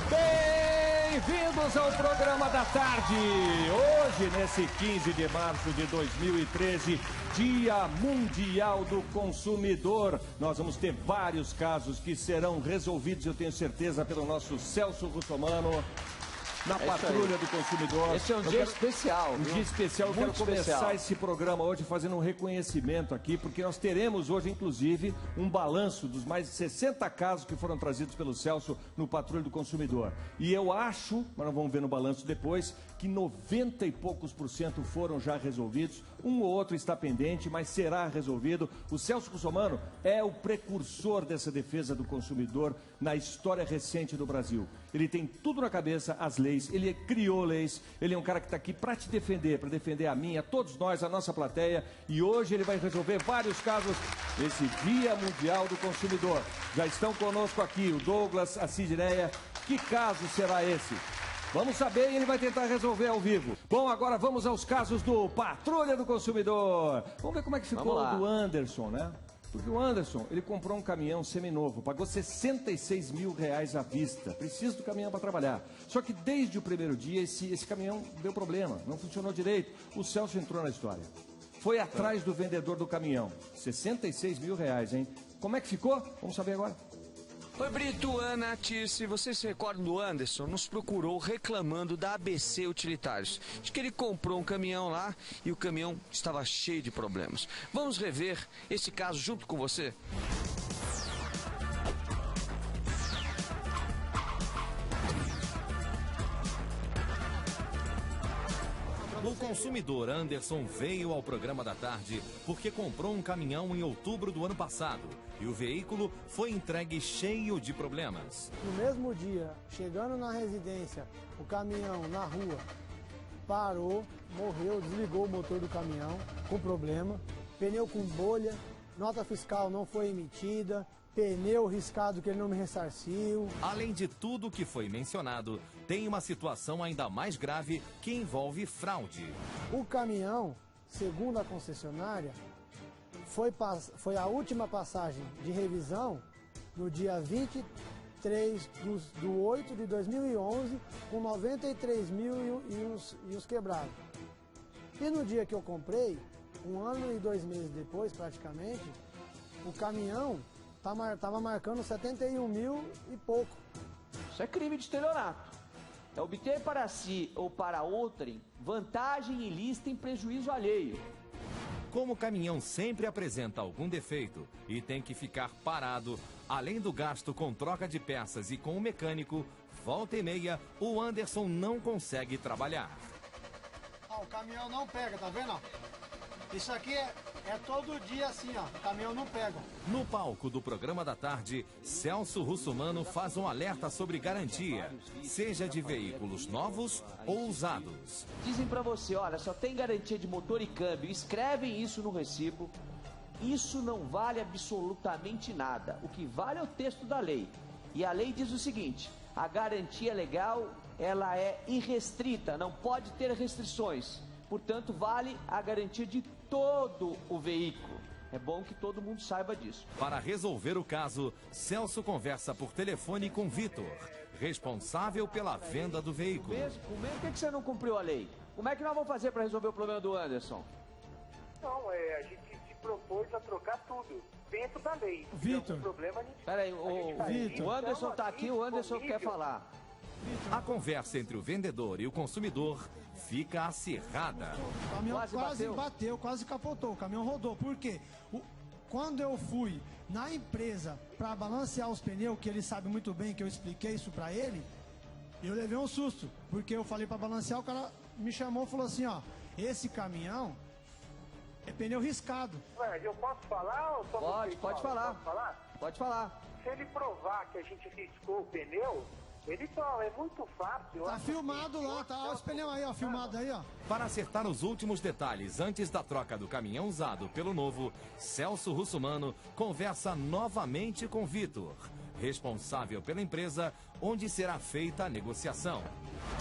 Bem-vindos ao programa da tarde. Hoje, nesse 15 de março de 2013, Dia Mundial do Consumidor, nós vamos ter vários casos que serão resolvidos, eu tenho certeza, pelo nosso Celso Russomano, na Patrulha do Consumidor. Esse é um dia especial. Um dia especial. Eu quero começar esse programa hoje fazendo um reconhecimento aqui, porque nós teremos hoje, inclusive, um balanço dos mais de 60 casos que foram trazidos pelo Celso no Patrulha do Consumidor. E eu acho, mas nós vamos ver no balanço depois, que 90 e poucos % foram já resolvidos. Um ou outro está pendente, mas será resolvido. O Celso Russomano é o precursor dessa defesa do consumidor na história recente do Brasil. Ele tem tudo na cabeça, as leis, ele criou leis, ele é um cara que está aqui para te defender, para defender a mim, a todos nós, a nossa plateia, e hoje ele vai resolver vários casos nesse Dia Mundial do Consumidor. Já estão conosco aqui o Douglas, a Sidneia. Que caso será esse? Vamos saber e ele vai tentar resolver ao vivo. Bom, agora vamos aos casos do Patrulha do Consumidor. Vamos ver como é que ficou o do Anderson, né? Porque o Anderson, ele comprou um caminhão seminovo, pagou 66 mil reais à vista. Precisa do caminhão para trabalhar. Só que desde o primeiro dia, esse caminhão deu problema, não funcionou direito. O Celso entrou na história. Foi atrás do vendedor do caminhão. 66 mil reais, hein? Como é que ficou? Vamos saber agora. Oi, Brito, Ana, Tirce, você se recorda do Anderson? Nos procurou reclamando da ABC Utilitários, de que ele comprou um caminhão lá e o caminhão estava cheio de problemas. Vamos rever esse caso junto com você? O consumidor Anderson veio ao programa da tarde porque comprou um caminhão em outubro do ano passado e o veículo foi entregue cheio de problemas. No mesmo dia, chegando na residência, o caminhão na rua parou, morreu, desligou o motor do caminhão com problema, pneu com bolha, nota fiscal não foi emitida, pneu riscado que ele não me ressarciu. Além de tudo que foi mencionado, tem uma situação ainda mais grave que envolve fraude. O caminhão, segundo a concessionária, foi a última passagem de revisão no dia 23 de 8 de 2011, com 93 mil e uns quebrados. E no dia que eu comprei, 1 ano e 2 meses depois, praticamente, o caminhão estava marcando 71 mil e pouco. Isso é crime de estelionato. É obter para si ou para outrem vantagem ilícita em prejuízo alheio. Como o caminhão sempre apresenta algum defeito e tem que ficar parado, além do gasto com troca de peças e com o mecânico, volta e meia, o Anderson não consegue trabalhar. O caminhão não pega, tá vendo? Isso aqui é todo dia assim, ó. O caminhão não pega. No palco do programa da tarde, Celso Russomano faz um alerta sobre garantia, seja de veículos novos ou usados. Dizem pra você, olha, só tem garantia de motor e câmbio. Escrevem isso no recibo. Isso não vale absolutamente nada. O que vale é o texto da lei. E a lei diz o seguinte: a garantia legal, ela é irrestrita, não pode ter restrições. Portanto, vale a garantia de todo o veículo. É bom que todo mundo saiba disso. Para resolver o caso, Celso conversa por telefone com Vitor, responsável pela venda do veículo. Por que você não cumpriu a lei? Como é que nós vamos fazer para resolver o problema do Anderson? Não, a gente se propôs a trocar tudo, dentro da lei. Vitor. Peraí, o Anderson está aqui, o Anderson quer falar. A conversa entre o vendedor e o consumidor fica acirrada. O caminhão quase bateu, quase capotou, o caminhão rodou. Por quê? Quando eu fui na empresa para balancear os pneus, que ele sabe muito bem que eu expliquei isso para ele, eu levei um susto, porque eu falei para balancear, o cara me chamou e falou assim, ó, esse caminhão é pneu riscado. Mas eu posso falar ou só você? Pode falar. Posso falar? Pode falar. Se ele provar que a gente riscou o pneu, ele prova, é muito fácil. Tá filmado lá, tá, olha os pneus aí, ó, filmado aí, ó. Para acertar os últimos detalhes antes da troca do caminhão usado pelo novo, Celso Russomano conversa novamente com Vitor, responsável pela empresa onde será feita a negociação.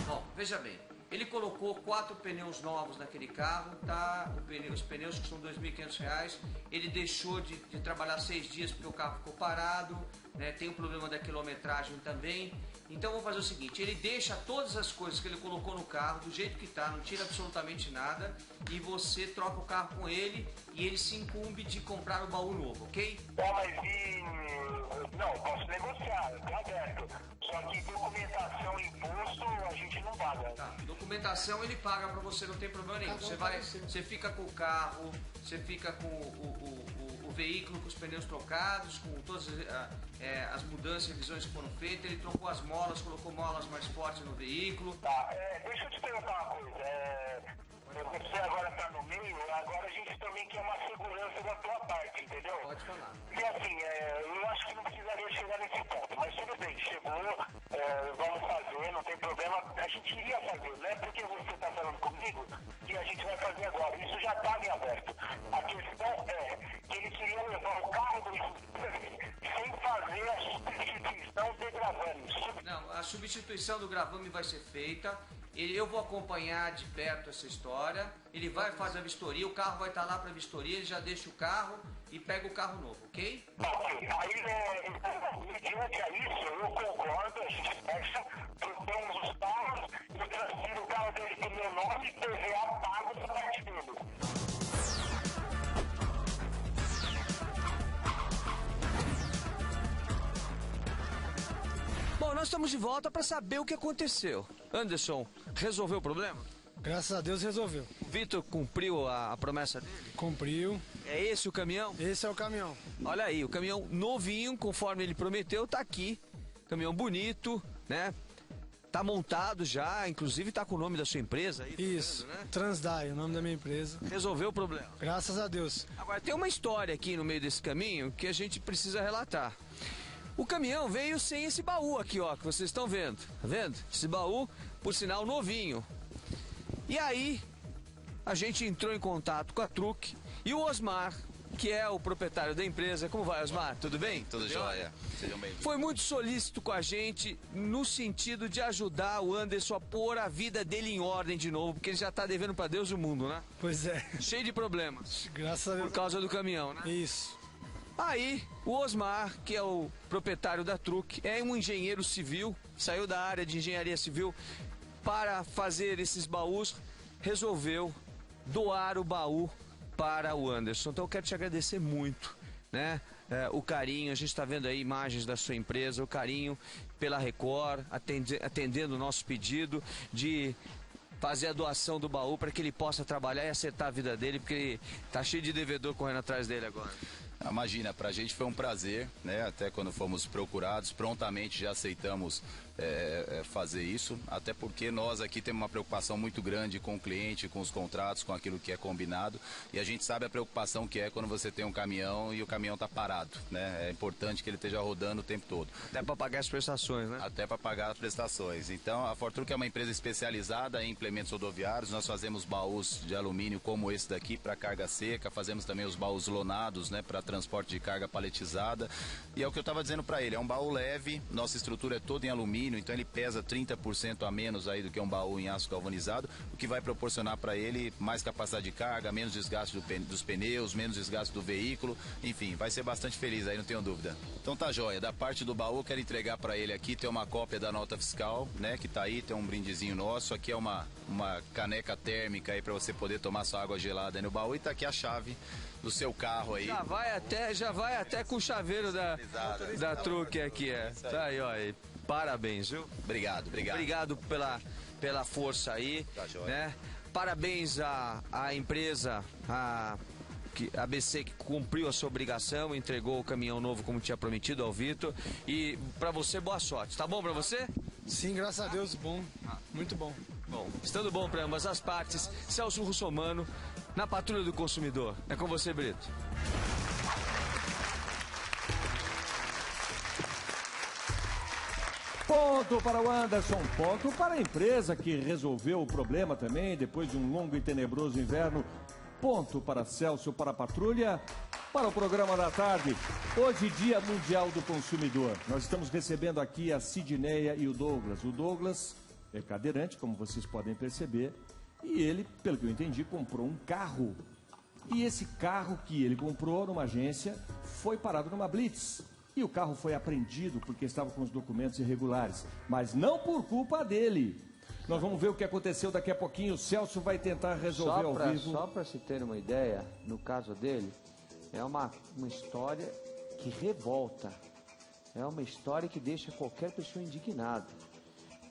Bom, veja bem, ele colocou 4 pneus novos naquele carro, tá? Os pneus que são R$ 2.500, ele deixou de trabalhar 6 dias porque o carro ficou parado, né? Tem o problema da quilometragem também. Então vou fazer o seguinte, ele deixa todas as coisas que ele colocou no carro do jeito que tá, não tira absolutamente nada, e você troca o carro com ele e ele se incumbe de comprar o baú novo, ok? Mas não, posso negociar, tá aberto. Só que documentação e imposto a gente não paga. Tá, documentação ele paga pra você, não tem problema nenhum. Você fica com o carro, você fica com o veículo com os pneus trocados, com todas as mudanças e revisões que foram feitas, ele trocou as molas, colocou molas mais fortes no veículo. Tá, deixa eu te perguntar uma coisa. Você agora tá no meio, agora a gente também quer uma segurança da tua parte, entendeu? Pode falar. E assim, eu acho que não precisaria chegar nesse ponto, mas tudo bem, chegou, vamos fazer, não tem problema, a gente iria fazer, não é porque você tá falando comigo que a gente vai fazer agora, isso já tá em aberto. A questão é que ele queria levar o carro do sem fazer a substituição de gravame. Não, a substituição do gravame vai ser feita. Eu vou acompanhar de perto essa história. Ele vai fazer a vistoria, o carro vai estar lá para vistoria, ele já deixa o carro e pega o carro novo, ok? Ok, aí mediante a isso, eu concordo, a gente fecha, trocamos os carros, eu transfiro o carro dele pro meu nome, PVA pago da parte dele. Bom, nós estamos de volta para saber o que aconteceu. Anderson, resolveu o problema? Graças a Deus resolveu. O Vitor cumpriu a promessa dele? Cumpriu. É esse o caminhão? Esse é o caminhão. Olha aí, o caminhão novinho, conforme ele prometeu, tá aqui. Caminhão bonito, né? Tá montado já, inclusive tá com o nome da sua empresa aí. Isso, tá vendo, né? Transdai, o nome da minha empresa. Resolveu o problema. Graças a Deus. Agora, tem uma história aqui no meio desse caminho que a gente precisa relatar. O caminhão veio sem esse baú aqui, ó, que vocês estão vendo. Tá vendo? Esse baú, por sinal, novinho. E aí, a gente entrou em contato com a Truck e o Osmar, que é o proprietário da empresa. Como vai, Osmar? Tudo bem? Tudo jóia. Sejam bem-vindos. Foi muito solícito com a gente no sentido de ajudar o Anderson a pôr a vida dele em ordem de novo, porque ele já tá devendo pra Deus e o mundo, né? Pois é. Cheio de problemas. Graças a Deus. Por causa do caminhão, né? Isso. Aí, o Osmar, que é o proprietário da Truck, é um engenheiro civil, saiu da área de engenharia civil para fazer esses baús, resolveu doar o baú para o Anderson. Então eu quero te agradecer muito, né? O carinho, a gente está vendo aí imagens da sua empresa, o carinho pela Record, atendendo o nosso pedido de fazer a doação do baú para que ele possa trabalhar e acertar a vida dele, porque ele tá cheio de devedor correndo atrás dele agora. Imagina, pra gente foi um prazer, né? Até quando fomos procurados, prontamente já aceitamos fazer isso, até porque nós aqui temos uma preocupação muito grande com o cliente, com os contratos, com aquilo que é combinado, e a gente sabe a preocupação que é quando você tem um caminhão e o caminhão está parado, né? É importante que ele esteja rodando o tempo todo. Até para pagar as prestações, né? Até para pagar as prestações. Então, a Fortruck é uma empresa especializada em implementos rodoviários, nós fazemos baús de alumínio como esse daqui para carga seca, fazemos também os baús lonados, né? Para transporte de carga paletizada, e é o que eu estava dizendo para ele, é um baú leve, nossa estrutura é toda em alumínio, então ele pesa 30% a menos aí do que um baú em aço galvanizado, o que vai proporcionar para ele mais capacidade de carga, menos desgaste dos pneus, menos desgaste do veículo, enfim, vai ser bastante feliz aí, não tenho dúvida. Então tá joia, da parte do baú, quero entregar para ele aqui, tem uma cópia da nota fiscal, né, que tá aí, tem um brindezinho nosso, aqui é uma caneca térmica aí para você poder tomar sua água gelada aí no baú, e tá aqui a chave do seu carro aí. Já vai até com o chaveiro da Truck aqui, Tá aí, ó. Aí. Parabéns, viu? Obrigado. Obrigado pela força aí, né? Parabéns à empresa, a ABC, que cumpriu a sua obrigação, entregou o caminhão novo como tinha prometido ao Vitor. E pra você, boa sorte. Tá bom pra você? Sim, graças a Deus, bom. Muito bom. Bom, estando bom pra ambas as partes, Celso Russomano, na Patrulha do Consumidor. É com você, Brito. Ponto para o Anderson, ponto para a empresa que resolveu o problema também, depois de um longo e tenebroso inverno. Ponto para Celso, para a Patrulha, para o programa da tarde. Hoje, Dia Mundial do Consumidor. Nós estamos recebendo aqui a Sidneia e o Douglas. O Douglas é cadeirante, como vocês podem perceber, e ele, pelo que eu entendi, comprou um carro. E esse carro que ele comprou numa agência foi parado numa blitz. E o carro foi apreendido porque estava com os documentos irregulares, mas não por culpa dele. Nós vamos ver o que aconteceu daqui a pouquinho. O Celso vai tentar resolver ao vivo. Só para se ter uma ideia, no caso dele, é uma história que revolta. É uma história que deixa qualquer pessoa indignada.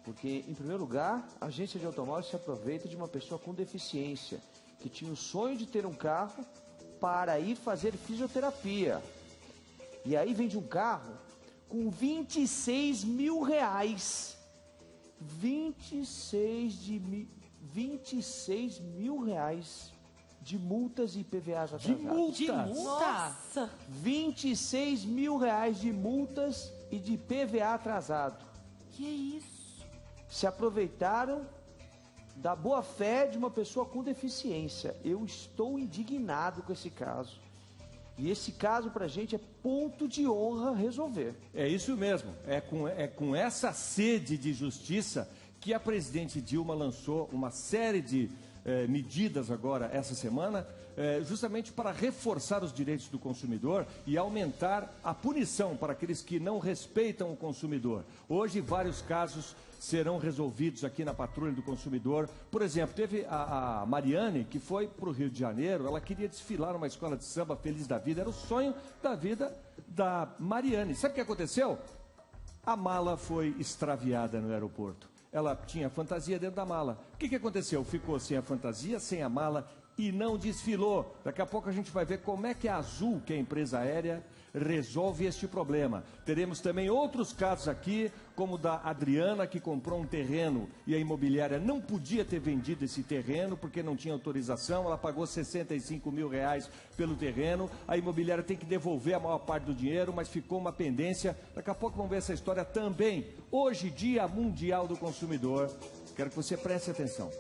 Porque, em primeiro lugar, a agência de automóveis se aproveita de uma pessoa com deficiência, que tinha o sonho de ter um carro para ir fazer fisioterapia. E aí vende um carro com 26 mil reais. 26 mil reais de multas e IPVAs atrasados. De multas? De multa? Nossa! 26 mil reais de multas e de IPVA atrasado. Que isso? Se aproveitaram da boa fé de uma pessoa com deficiência. Eu estou indignado com esse caso. E esse caso pra gente é ponto de honra resolver. É isso mesmo. É com essa sede de justiça que a presidente Dilma lançou uma série de medidas agora essa semana, justamente para reforçar os direitos do consumidor e aumentar a punição para aqueles que não respeitam o consumidor. Hoje, vários casos serão resolvidos aqui na Patrulha do Consumidor. Por exemplo, teve a Mariane, que foi para o Rio de Janeiro. Ela queria desfilar numa escola de samba feliz da vida. Era o sonho da vida da Mariane. Sabe o que aconteceu? A mala foi extraviada no aeroporto. Ela tinha fantasia dentro da mala. O que aconteceu? Ficou sem a fantasia, sem a mala e não desfilou. Daqui a pouco a gente vai ver como é que a Azul, que é a empresa aérea, resolve este problema. Teremos também outros casos aqui, como o da Adriana, que comprou um terreno e a imobiliária não podia ter vendido esse terreno porque não tinha autorização. Ela pagou 65 mil reais pelo terreno. A imobiliária tem que devolver a maior parte do dinheiro, mas ficou uma pendência. Daqui a pouco vamos ver essa história também. Hoje, Dia Mundial do Consumidor. Quero que você preste atenção,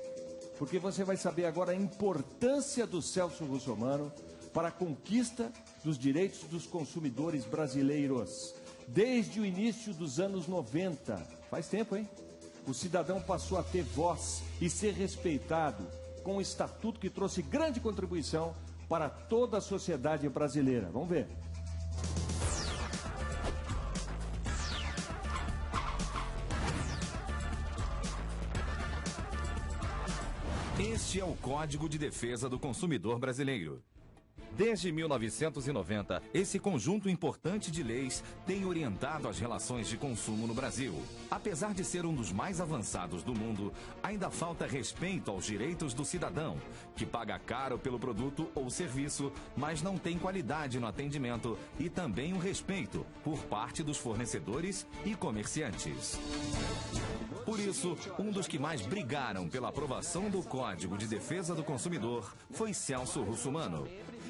porque você vai saber agora a importância do Celso Russomano para a conquista dos direitos dos consumidores brasileiros. Desde o início dos anos 90, faz tempo, hein? O cidadão passou a ter voz e ser respeitado com um estatuto que trouxe grande contribuição para toda a sociedade brasileira. Vamos ver. Este é o Código de Defesa do Consumidor Brasileiro. Desde 1990, esse conjunto importante de leis tem orientado as relações de consumo no Brasil. Apesar de ser um dos mais avançados do mundo, ainda falta respeito aos direitos do cidadão, que paga caro pelo produto ou serviço, mas não tem qualidade no atendimento, e também o respeito por parte dos fornecedores e comerciantes. Por isso, um dos que mais brigaram pela aprovação do Código de Defesa do Consumidor foi Celso Russomano.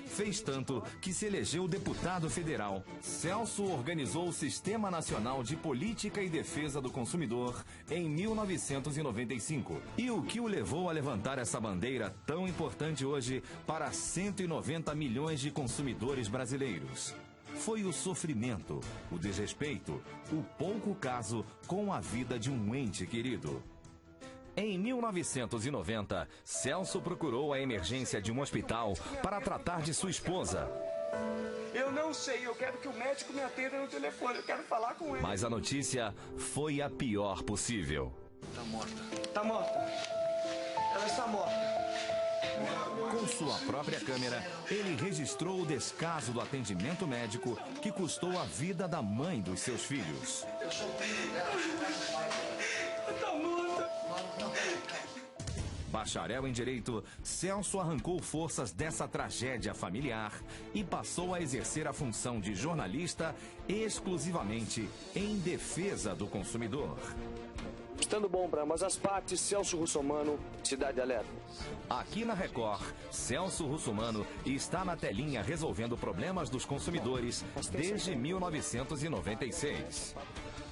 Fez tanto que se elegeu deputado federal. Celso organizou o Sistema Nacional de Política e Defesa do Consumidor em 1995. E o que o levou a levantar essa bandeira tão importante hoje para 190 milhões de consumidores brasileiros? Foi o sofrimento, o desrespeito, o pouco caso com a vida de um ente querido. Em 1990, Celso procurou a emergência de um hospital para tratar de sua esposa. Eu não sei, eu quero que o médico me atenda no telefone, eu quero falar com ele. Mas a notícia foi a pior possível. Tá morta. Tá morta. Ela está morta. Com sua própria câmera, ele registrou o descaso do atendimento médico que custou a vida da mãe dos seus filhos. Eu sou tá morta. Bacharel em Direito, Celso arrancou forças dessa tragédia familiar e passou a exercer a função de jornalista exclusivamente em defesa do consumidor. Estando bom para ambas as partes, Celso Russomano, Cidade Alerta. Aqui na Record, Celso Russomano está na telinha resolvendo problemas dos consumidores desde 1996.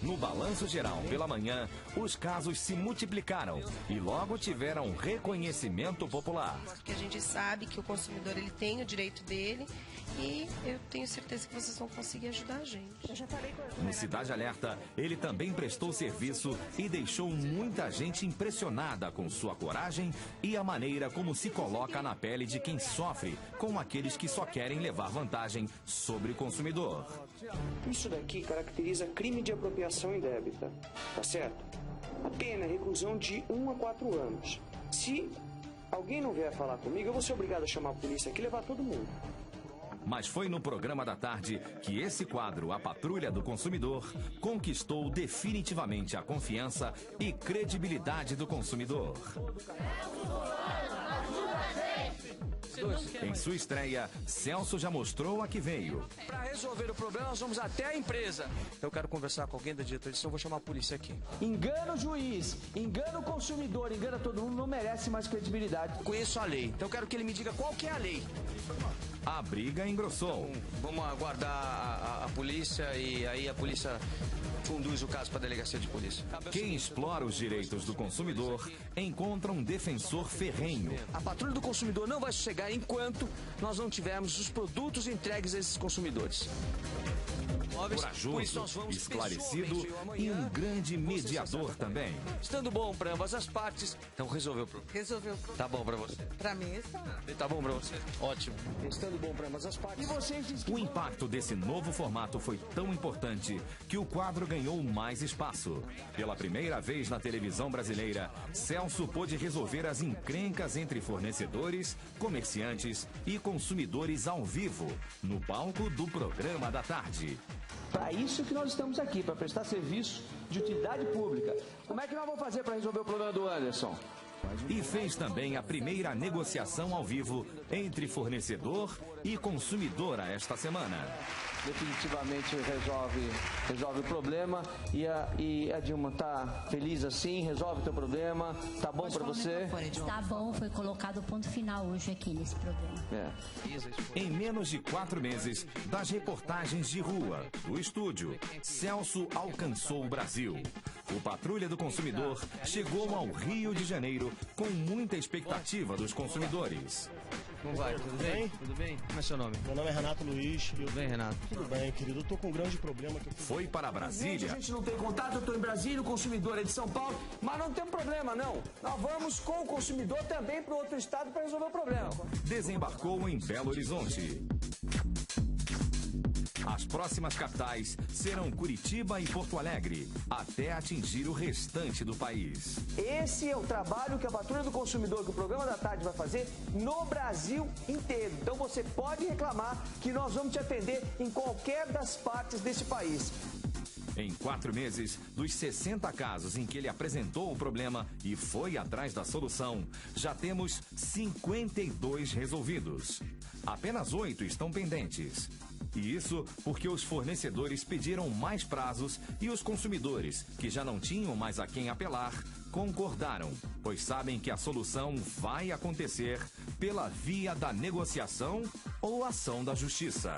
No balanço geral pela manhã, os casos se multiplicaram e logo tiveram reconhecimento popular. Porque a gente sabe que o consumidor ele tem o direito dele e eu tenho certeza que vocês vão conseguir ajudar a gente. Eu já falei com No Cidade Alerta, ele também prestou serviço e deixou muita gente impressionada com sua coragem e a maneira como se coloca na pele de quem sofre com aqueles que só querem levar vantagem sobre o consumidor. Isso daqui caracteriza crime de apropriação indébita, tá certo? A pena é reclusão de 1 a 4 anos. Se alguém não vier falar comigo, eu vou ser obrigado a chamar a polícia aqui e levar todo mundo. Mas foi no programa da tarde que esse quadro, A Patrulha do Consumidor, conquistou definitivamente a confiança e credibilidade do consumidor. Em sua estreia, Celso já mostrou a que veio. Para resolver o problema, nós vamos até a empresa. Eu quero conversar com alguém da diretoria, eu vou chamar a polícia aqui. Engana o juiz, engana o consumidor, engana todo mundo, não merece mais credibilidade. Conheço a lei, então eu quero que ele me diga qual que é a lei. A briga engrossou. Vamos aguardar a polícia e aí a polícia conduz o caso para a delegacia de polícia. Quem explora os direitos do consumidor encontra um defensor ferrenho. A patrulha do consumidor não vai sossegar enquanto nós não tivermos os produtos entregues a esses consumidores. Corajoso, esclarecido e um grande mediador também. Estando bom para ambas as partes, então resolveu o problema. Resolveu o problema. Tá bom para você? Pra mim está. Tá bom para você? Ótimo. Estando bom para ambas as partes. E vocês dizem que O impacto desse novo formato foi tão importante que o quadro ganhou mais espaço. Pela primeira vez na televisão brasileira, Celso pôde resolver as encrencas entre fornecedores, comerciantes e consumidores ao vivo, no palco do programa da tarde. para isso que nós estamos aqui, para prestar serviço de utilidade pública. Como é que nós vamos fazer para resolver o problema do Anderson? E fez também a primeira negociação ao vivo entre fornecedor e consumidora esta semana. Definitivamente resolve o problema e a Dilma tá feliz assim, resolve o teu problema, tá bom para você? Está bom, foi colocado o ponto final hoje aqui nesse programa. Em menos de 4 meses, das reportagens de rua, do estúdio, Celso alcançou o Brasil. O Patrulha do Consumidor chegou ao Rio de Janeiro com muita expectativa dos consumidores. Como vai? Tudo bem? Tudo bem? Como é seu nome? Meu nome é Renato Luiz. Tudo bem, Renato? Tudo bem, querido. Eu tô com um grande problema. Foi para Brasília. A gente não tem contato, eu tô em Brasília, o consumidor é de São Paulo, mas não tem problema, não. Nós vamos com o consumidor também para outro estado para resolver o problema. Desembarcou em Belo Horizonte. As próximas capitais serão Curitiba e Porto Alegre, até atingir o restante do país. Esse é o trabalho que a Patrulha do Consumidor, que o Programa da Tarde vai fazer no Brasil inteiro. Então você pode reclamar que nós vamos te atender em qualquer das partes desse país. Em 4 meses, dos 60 casos em que ele apresentou o problema e foi atrás da solução, já temos 52 resolvidos. Apenas 8 estão pendentes. E isso porque os fornecedores pediram mais prazos e os consumidores, que já não tinham mais a quem apelar, concordaram, pois sabem que a solução vai acontecer pela via da negociação ou ação da justiça.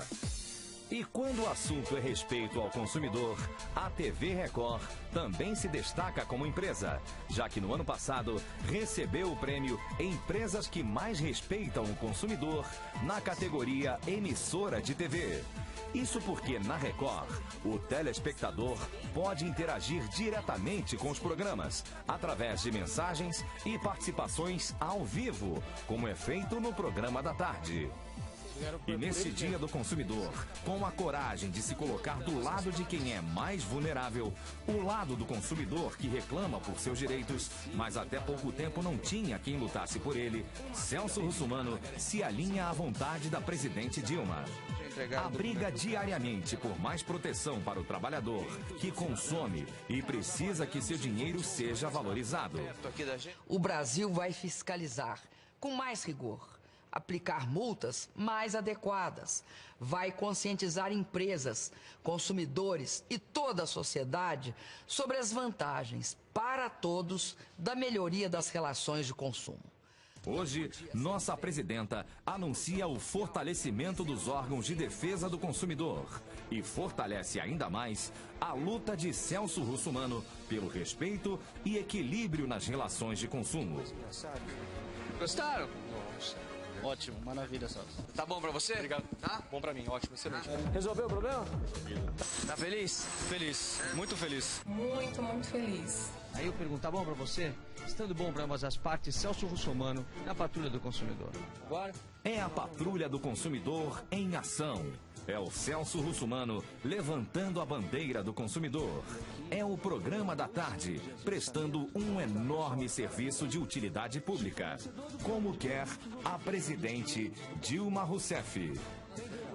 E quando o assunto é respeito ao consumidor, a TV Record também se destaca como empresa, já que no ano passado recebeu o prêmio Empresas que mais respeitam o consumidor na categoria Emissora de TV. Isso porque na Record, o telespectador pode interagir diretamente com os programas, através de mensagens e participações ao vivo, como é feito no Programa da Tarde. E nesse Dia do Consumidor, com a coragem de se colocar do lado de quem é mais vulnerável, o lado do consumidor que reclama por seus direitos, mas até pouco tempo não tinha quem lutasse por ele, Celso Russomano se alinha à vontade da presidente Dilma. Abriga diariamente por mais proteção para o trabalhador, que consome e precisa que seu dinheiro seja valorizado. O Brasil vai fiscalizar com mais rigor, aplicar multas mais adequadas, vai conscientizar empresas, consumidores e toda a sociedade sobre as vantagens para todos da melhoria das relações de consumo. Hoje, nossa presidenta anuncia o fortalecimento dos órgãos de defesa do consumidor e fortalece ainda mais a luta de Celso Russomano pelo respeito e equilíbrio nas relações de consumo. Gostaram? Ótimo, maravilha, Celso. Tá bom pra você? Obrigado. Tá? Bom pra mim, ótimo, excelente. Resolveu o problema? Tá feliz? Feliz, muito feliz. Muito, muito feliz. Aí eu pergunto, tá bom pra você? Estando bom pra ambas as partes, Celso Russomano na Patrulha do Consumidor. Agora é a Patrulha do Consumidor em ação. É o Celso Russomano levantando a bandeira do consumidor. É o programa da tarde, prestando um enorme serviço de utilidade pública, como quer a presidente Dilma Rousseff.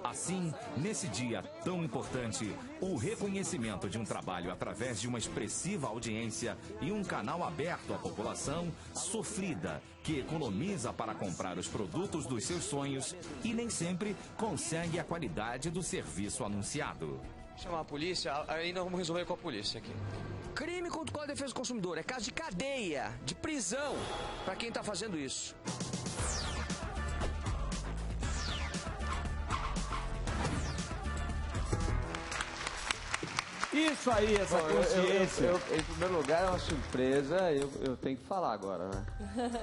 Assim, nesse dia tão importante, o reconhecimento de um trabalho através de uma expressiva audiência e um canal aberto à população sofrida, que economiza para comprar os produtos dos seus sonhos e nem sempre consegue a qualidade do serviço anunciado. Chamar a polícia, aí nós vamos resolver com a polícia aqui. Crime contra o Código de Defesa do Consumidor é caso de cadeia, de prisão, para quem tá fazendo isso. Isso aí, essa consciência. Em primeiro lugar, é uma surpresa, eu tenho que falar agora, né?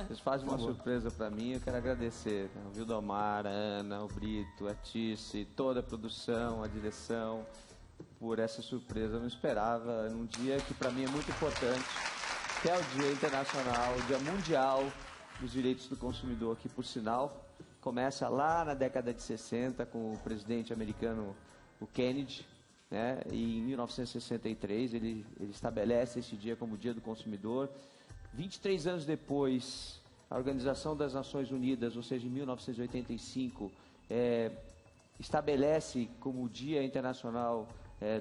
Vocês fazem uma surpresa pra mim, eu quero agradecer, né? O Vildomar, a Ana, o Brito, a Tice, toda a produção, a direção, por essa surpresa. Eu não esperava, num dia que pra mim é muito importante, que é o Dia Internacional, o Dia Mundial dos Direitos do Consumidor, que, por sinal, começa lá na década de 60 com o presidente americano, o Kennedy, né? E em 1963 ele estabelece esse dia como Dia do Consumidor. 23 anos depois, a Organização das Nações Unidas, ou seja, em 1985, estabelece como Dia Internacional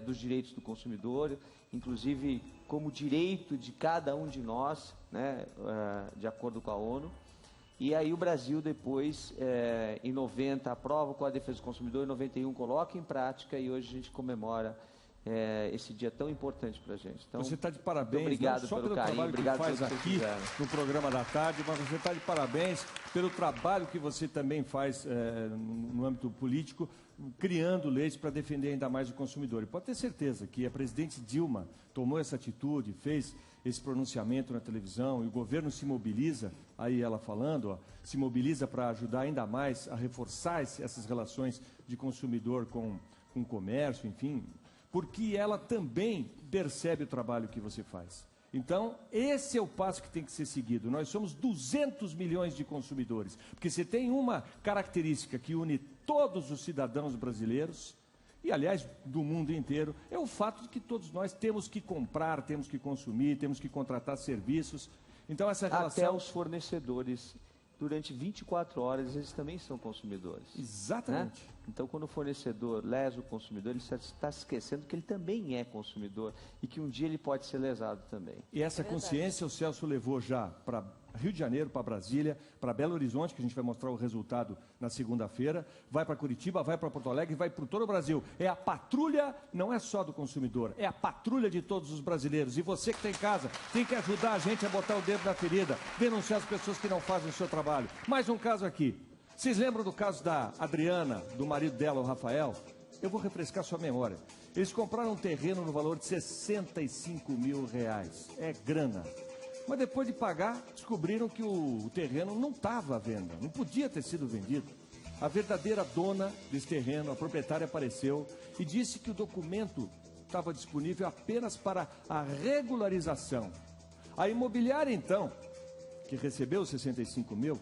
dos Direitos do Consumidor, inclusive como direito de cada um de nós, né? De acordo com a ONU. E aí o Brasil depois, em 90, aprova com a defesa do consumidor, em 91 coloca em prática e hoje a gente comemora esse dia tão importante para a gente. Então, você está de parabéns, obrigado não só pelo pelo carinho, trabalho obrigado que faz pelo que aqui fizeram. no programa da tarde, mas você está de parabéns pelo trabalho que você também faz no âmbito político, criando leis para defender ainda mais o consumidor. E pode ter certeza que a presidente Dilma tomou essa atitude, fez esse pronunciamento na televisão, e o governo se mobiliza, aí ela falando, se mobiliza para ajudar ainda mais a reforçar essas relações de consumidor com o comércio, enfim, porque ela também percebe o trabalho que você faz. Então, esse é o passo que tem que ser seguido. Nós somos 200 milhões de consumidores, porque você tem uma característica que une todos os cidadãos brasileiros, e, aliás, do mundo inteiro, é o fato de que todos nós temos que comprar, temos que consumir, temos que contratar serviços. Então, essa relação... Até os fornecedores, durante 24 horas, eles também são consumidores. Exatamente. Né? Então, quando o fornecedor lesa o consumidor, ele está esquecendo que ele também é consumidor e que um dia ele pode ser lesado também. E essa consciência o Celso levou já para Rio de Janeiro, para Brasília, para Belo Horizonte, que a gente vai mostrar o resultado na segunda-feira, vai para Curitiba, vai para Porto Alegre, vai para todo o Brasil. É a patrulha, não é só do consumidor, é a patrulha de todos os brasileiros. E você que está em casa tem que ajudar a gente a botar o dedo na ferida, denunciar as pessoas que não fazem o seu trabalho. Mais um caso aqui. Vocês lembram do caso da Adriana, do marido dela, o Rafael? Eu vou refrescar sua memória. Eles compraram um terreno no valor de R$65 mil. É grana. Mas depois de pagar, descobriram que o terreno não estava à venda, não podia ter sido vendido. A verdadeira dona desse terreno, a proprietária, apareceu e disse que o documento estava disponível apenas para a regularização. A imobiliária, então, que recebeu os 65 mil,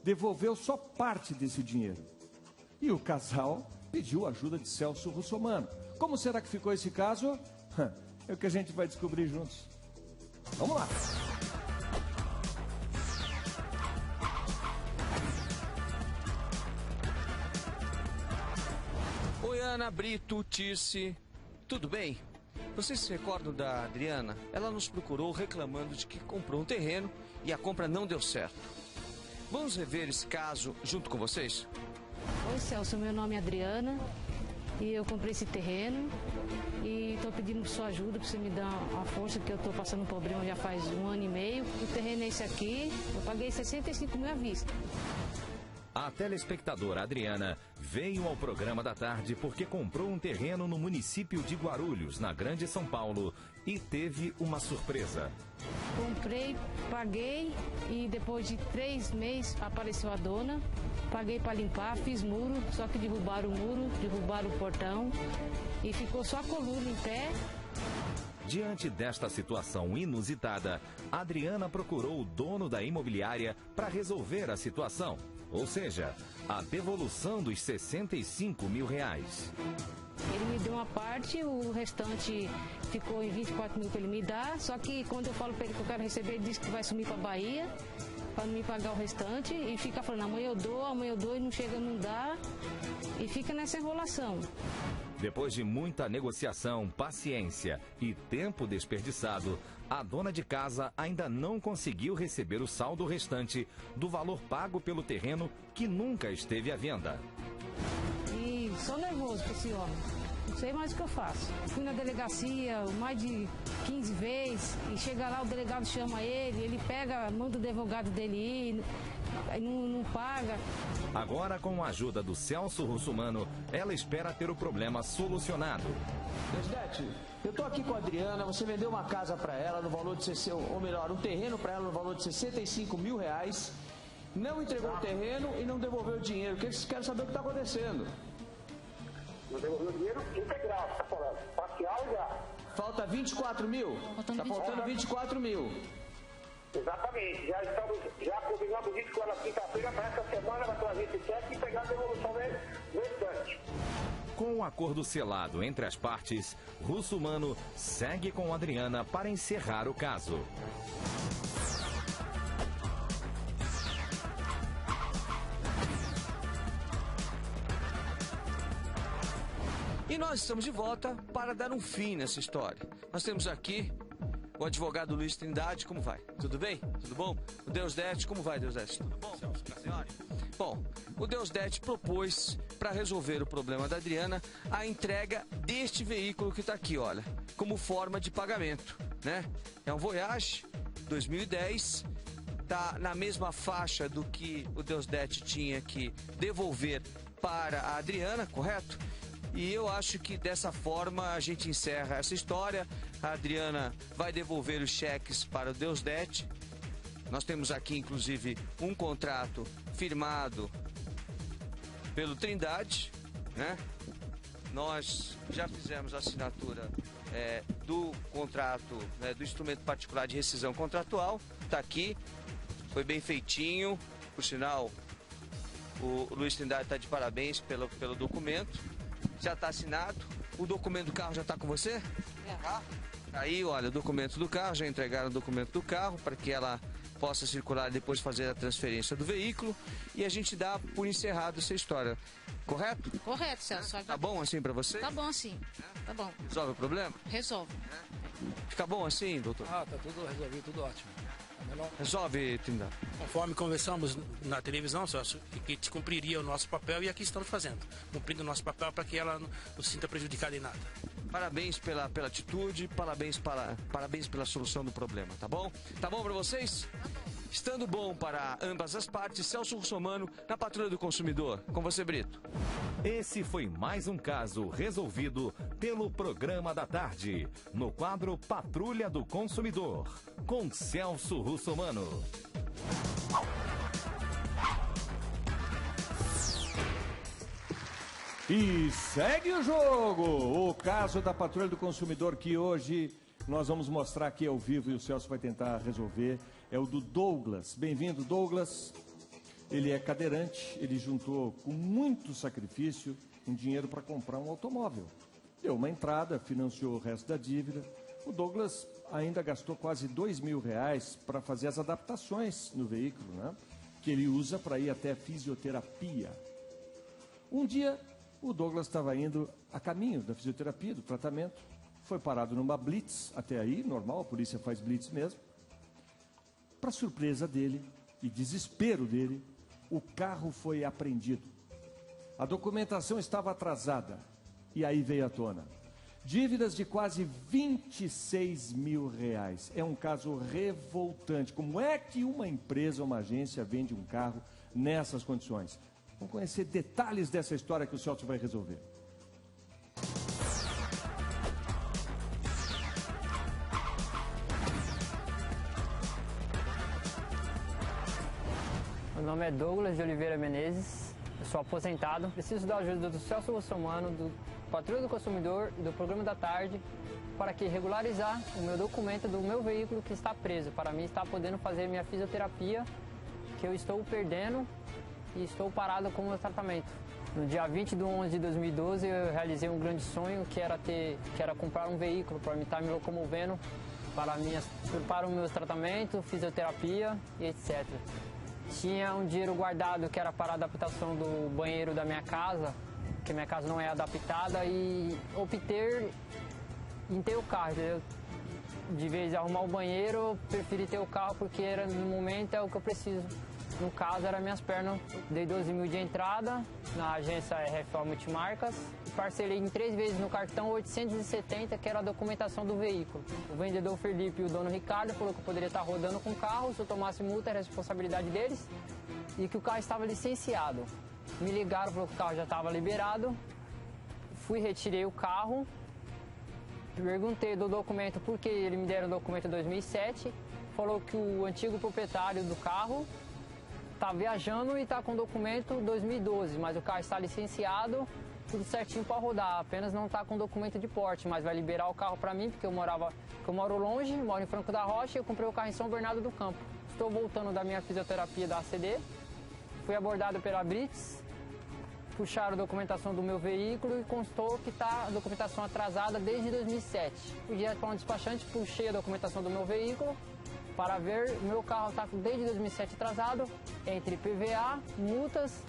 devolveu só parte desse dinheiro. E o casal pediu a ajuda de Celso Russomano. Como será que ficou esse caso? É o que a gente vai descobrir juntos. Vamos lá! Oi, Ana, Brito, Tirce, tudo bem? Vocês se recordam da Adriana? Ela nos procurou reclamando de que comprou um terreno e a compra não deu certo. Vamos rever esse caso junto com vocês? Oi, Celso, meu nome é Adriana. e eu comprei esse terreno e estou pedindo sua ajuda para você me dar a força, que eu estou passando um problema já faz 1 ano e meio. O terreno é esse aqui, eu paguei 65 mil à vista. A telespectadora Adriana veio ao programa da tarde porque comprou um terreno no município de Guarulhos, na Grande São Paulo, e teve uma surpresa. Comprei, paguei e depois de 3 meses apareceu a dona. Paguei para limpar, fiz muro, só que derrubaram o muro, derrubaram o portão e ficou só a coluna em pé. Diante desta situação inusitada, Adriana procurou o dono da imobiliária para resolver a situação, ou seja, a devolução dos 65 mil reais. Ele me deu uma parte, o restante ficou em 24 mil que ele me dá, só que quando eu falo para ele que eu quero receber, ele disse que vai sumir para a Bahia para me pagar o restante e fica falando amanhã eu dou e não chega, não dá e fica nessa enrolação. Depois de muita negociação, paciência e tempo desperdiçado, a dona de casa ainda não conseguiu receber o saldo restante do valor pago pelo terreno que nunca esteve à venda. E sou nervoso com esse homem, não sei mais o que eu faço. Fui na delegacia mais de 15 vezes e chega lá, o delegado chama ele pega, manda o advogado dele ir, aí não paga. Agora, com a ajuda do Celso Russumano, ela espera ter o problema solucionado. Presidente, eu tô aqui com a Adriana, você vendeu uma casa para ela no valor de, ou melhor, um terreno para ela no valor de 65 mil reais, não entregou o terreno e não devolveu o dinheiro. Quero saber o que está acontecendo. Não devolveu o dinheiro integral, você está falando. Parcial já. Falta 24 mil? Está faltando 24 mil. Exatamente, já combinamos isso com ela quinta-feira, para essa semana vai trazer esse cheque e pegar a devolução do restante. Com o acordo selado entre as partes, Russumano segue com Adriana para encerrar o caso. E nós estamos de volta para dar um fim nessa história. Nós temos aqui o advogado Luiz Trindade. Como vai? Tudo bem? Tudo bom? O Deusdete, como vai, Deusdete? Tudo bom? Senhora? Bom, o Deusdete propôs, para resolver o problema da Adriana, a entrega deste veículo que está aqui, olha, como forma de pagamento, né? É um Voyage 2010, está na mesma faixa do que o Deusdete tinha que devolver para a Adriana, correto? E eu acho que dessa forma a gente encerra essa história. A Adriana vai devolver os cheques para o Deusdete. Nós temos aqui, inclusive, um contrato firmado pelo Trindade, né? Nós já fizemos a assinatura do contrato, né, do instrumento particular de rescisão contratual. Está aqui, foi bem feitinho. Por sinal, o Luiz Trindade está de parabéns pelo documento. Já está assinado. O documento do carro já está com você? Aí, olha, o documento do carro, já entregaram o documento do carro para que ela possa circular e depois fazer a transferência do veículo. E a gente dá por encerrado essa história. Correto? Correto, Celso. Tá bom assim para você? Tá bom sim. Tá bom. Resolve o problema? Resolve. Fica bom assim, doutor? Tá tudo resolvido, tudo ótimo. Resolve, Trindade. Conforme conversamos na televisão, Celso, que te cumpriria o nosso papel e aqui estamos fazendo. Cumprindo o nosso papel para que ela não se sinta prejudicada em nada. Parabéns pela atitude, parabéns pela solução do problema, tá bom? Tá bom para vocês? Estando bom para ambas as partes, Celso Russomano na Patrulha do Consumidor. Com você, Brito. Esse foi mais um caso resolvido pelo Programa da Tarde, no quadro Patrulha do Consumidor, com Celso Russomano. E segue o jogo! O caso da Patrulha do Consumidor que hoje nós vamos mostrar aqui ao vivo e o Celso vai tentar resolver é o do Douglas. Bem-vindo, Douglas. Ele é cadeirante, ele juntou com muito sacrifício um dinheiro para comprar um automóvel. Deu uma entrada, financiou o resto da dívida. O Douglas ainda gastou quase R$2.000 para fazer as adaptações no veículo, né? Que ele usa para ir até fisioterapia. Um dia, o Douglas estava indo a caminho da fisioterapia, do tratamento. Foi parado numa blitz, até aí, normal, a polícia faz blitz mesmo. Para surpresa dele e desespero dele, o carro foi apreendido. A documentação estava atrasada. E aí veio à tona. Dívidas de quase 26 mil reais. É um caso revoltante. Como é que uma empresa, uma agência, vende um carro nessas condições? Vamos conhecer detalhes dessa história que o Celso vai resolver. Meu nome é Douglas de Oliveira Menezes, eu sou aposentado. Preciso da ajuda do Celso Russomano, do Patrulha do Consumidor e do Programa da Tarde para que regularizar o meu documento do meu veículo que está preso, para mim estar podendo fazer minha fisioterapia, que eu estou perdendo e estou parado com o meu tratamento. No dia 20 de 11 de 2012 eu realizei um grande sonho que era comprar um veículo para me estar me locomovendo para o meu tratamento, fisioterapia e etc. Tinha um dinheiro guardado que era para a adaptação do banheiro da minha casa, porque minha casa não é adaptada, e optei em ter o carro, entendeu? De vez de arrumar o banheiro, eu preferi ter o carro porque no momento é o que eu preciso. No caso, eram minhas pernas. Dei 12 mil de entrada na agência RFO Multimarcas. Parcelei em 3 vezes no cartão 870, que era a documentação do veículo. O vendedor Felipe e o dono Ricardo falou que eu poderia estar rodando com o carro, se eu tomasse multa era responsabilidade deles, e que o carro estava licenciado. Me ligaram, falou que o carro já estava liberado. Fui, retirei o carro, perguntei do documento porque ele me deram o documento em 2007. Falou que o antigo proprietário do carro está viajando e está com documento 2012, mas o carro está licenciado, tudo certinho para rodar, apenas não está com documento de porte, mas vai liberar o carro para mim, porque eu moro longe, moro em Franco da Rocha, e eu comprei o carro em São Bernardo do Campo. Estou voltando da minha fisioterapia da ACD, fui abordado pela Brits, puxaram a documentação do meu veículo e constou que está a documentação atrasada desde 2007. Fui direto para um despachante, puxei a documentação do meu veículo, para ver, o meu carro está desde 2007 atrasado, entre PVA, multas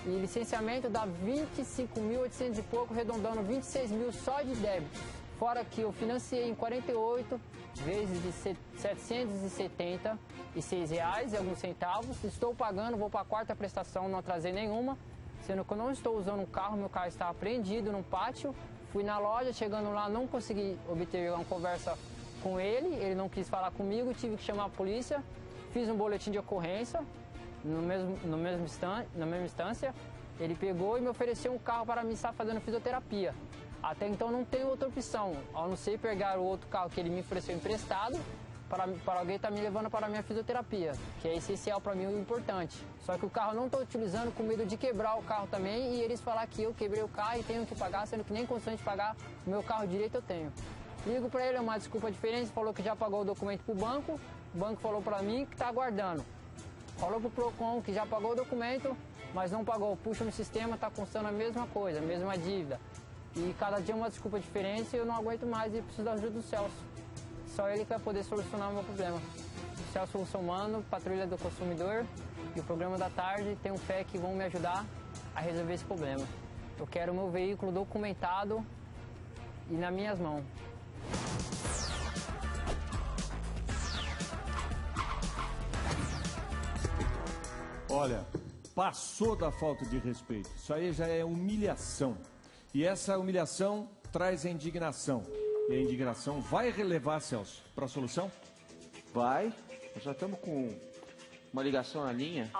e licenciamento dá 25.800 e pouco, arredondando 26 mil só de débito. Fora que eu financiei em 48 vezes de R$ 776 reais e alguns centavos. Estou pagando, vou para a 4ª prestação, não atrasei nenhuma, sendo que eu não estou usando o carro, meu carro está apreendido num pátio. Fui na loja, chegando lá não consegui obter uma conversa com ele não quis falar comigo, tive que chamar a polícia, fiz um boletim de ocorrência, na mesma instância, ele pegou e me ofereceu um carro para me estar fazendo fisioterapia. Até então não tenho outra opção, a não ser pegar o outro carro que ele me ofereceu emprestado, para alguém estar me levando para a minha fisioterapia, que é essencial para mim e importante. Só que o carro eu não estou utilizando com medo de quebrar o carro também e eles falar que eu quebrei o carro e tenho que pagar, sendo que nem condição de pagar o meu carro direito eu tenho. Ligo para ele, uma desculpa diferente, falou que já pagou o documento para o banco falou para mim que está aguardando. Falou para o Procon que já pagou o documento, mas não pagou. Puxa no sistema, está constando a mesma coisa, a mesma dívida. E cada dia uma desculpa diferente e eu não aguento mais e preciso da ajuda do Celso. Só ele que vai poder solucionar o meu problema. O Celso Russomano, Patrulha do Consumidor e o Programa da Tarde, tenho fé que vão me ajudar a resolver esse problema. Eu quero o meu veículo documentado e nas minhas mãos. Olha, passou da falta de respeito. Isso aí já é humilhação. E essa humilhação traz a indignação. E a indignação vai relevar, Celso, para a solução? Vai. Nós já estamos com uma ligação na linha.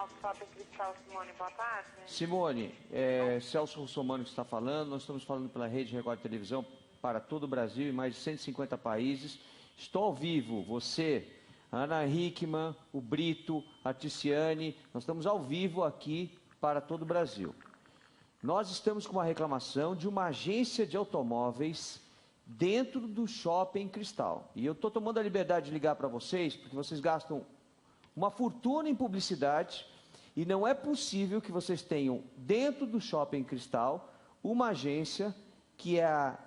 Simone, boa tarde. Simone, Celso Russomano que está falando. Nós estamos falando pela Rede Record de Televisão para todo o Brasil, em mais de 150 países. Estou ao vivo, você, a Ana Hickman, o Brito, a Ticiane, nós estamos ao vivo aqui para todo o Brasil. Nós estamos com uma reclamação de uma agência de automóveis dentro do Shopping Cristal. E eu estou tomando a liberdade de ligar para vocês, porque vocês gastam uma fortuna em publicidade e não é possível que vocês tenham dentro do Shopping Cristal uma agência que é a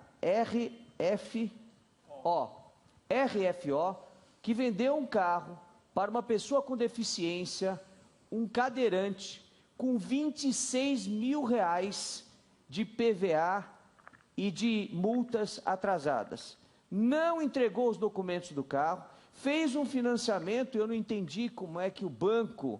RFO, que vendeu um carro para uma pessoa com deficiência, um cadeirante, com 26 mil reais de PVA e de multas atrasadas. Não entregou os documentos do carro, fez um financiamento, eu não entendi como é que o banco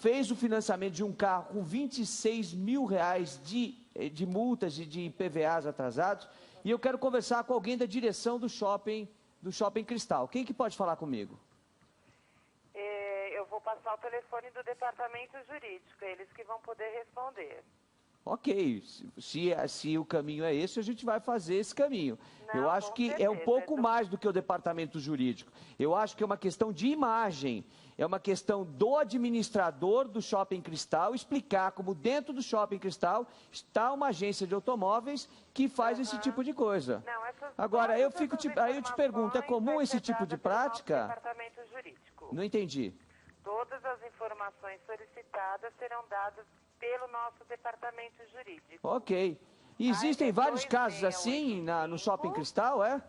fez o financiamento de um carro com 26 mil reais de multas e de IPVAs atrasados, e eu quero conversar com alguém da direção do Shopping Cristal. Quem que pode falar comigo? Eu vou passar o telefone do departamento jurídico, eles que vão poder responder. Ok, se o caminho é esse, a gente vai fazer esse caminho. Não, eu acho que certeza, é um pouco mais do que o departamento jurídico. Eu acho que é uma questão de imagem, é uma questão do administrador do Shopping Cristal explicar como dentro do Shopping Cristal está uma agência de automóveis que faz esse tipo de coisa. Não, Agora, aí eu te pergunto, é comum esse tipo de prática? Departamento jurídico. Não entendi. Todas as informações solicitadas serão dadas pelo nosso departamento jurídico. Ok. E existem vários casos assim no Shopping Cristal, é?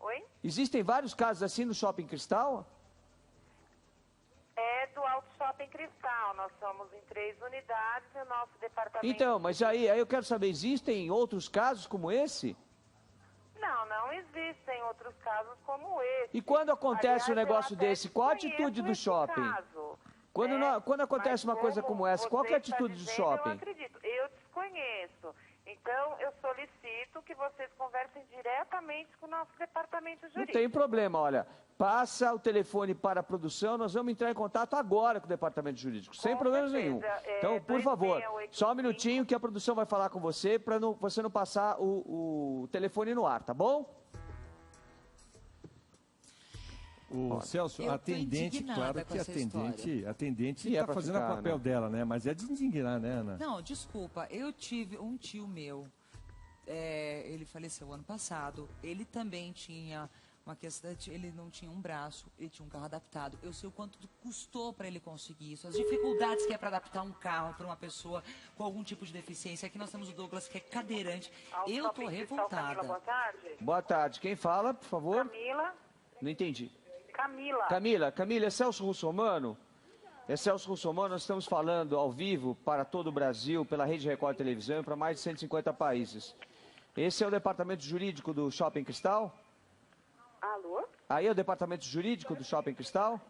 Oi? Existem vários casos assim no Shopping Cristal? É do Auto Shopping Cristal. Nós somos em 3 unidades e o nosso departamento... Então, mas aí eu quero saber, existem outros casos como esse? Não existem outros casos como esse. E quando acontece um Aliás, negócio desse, qual a atitude do shopping? Quando acontece uma coisa como essa, qual que é a atitude do shopping? Eu acredito, eu desconheço. Então, eu solicito que vocês conversem diretamente com o nosso departamento jurídico. Não tem problema, olha, passa o telefone para a produção, nós vamos entrar em contato agora com o departamento jurídico, sem problemas nenhum. Então, por favor, só um minutinho que a produção vai falar com você, para você não passar o telefone no ar, tá bom? Celso, a atendente, claro que a atendente está fazendo o papel dela, né? Mas é de indignar, né, Ana? Não, desculpa, eu tive um tio meu, ele faleceu ano passado, ele também tinha uma questão, ele não tinha um braço, ele tinha um carro adaptado. Eu sei o quanto custou para ele conseguir isso, as dificuldades que é para adaptar um carro para uma pessoa com algum tipo de deficiência. Aqui nós temos o Douglas, que é cadeirante. Eu estou revoltada. Camila, boa tarde. Boa tarde, quem fala, por favor? Camila. Não entendi. Camila, é Celso Russomano? É Celso Russomano, nós estamos falando ao vivo para todo o Brasil, pela Rede Record Televisão e para mais de 150 países. Esse é o departamento jurídico do Shopping Cristal? Alô? Aí é o departamento jurídico do Shopping Cristal?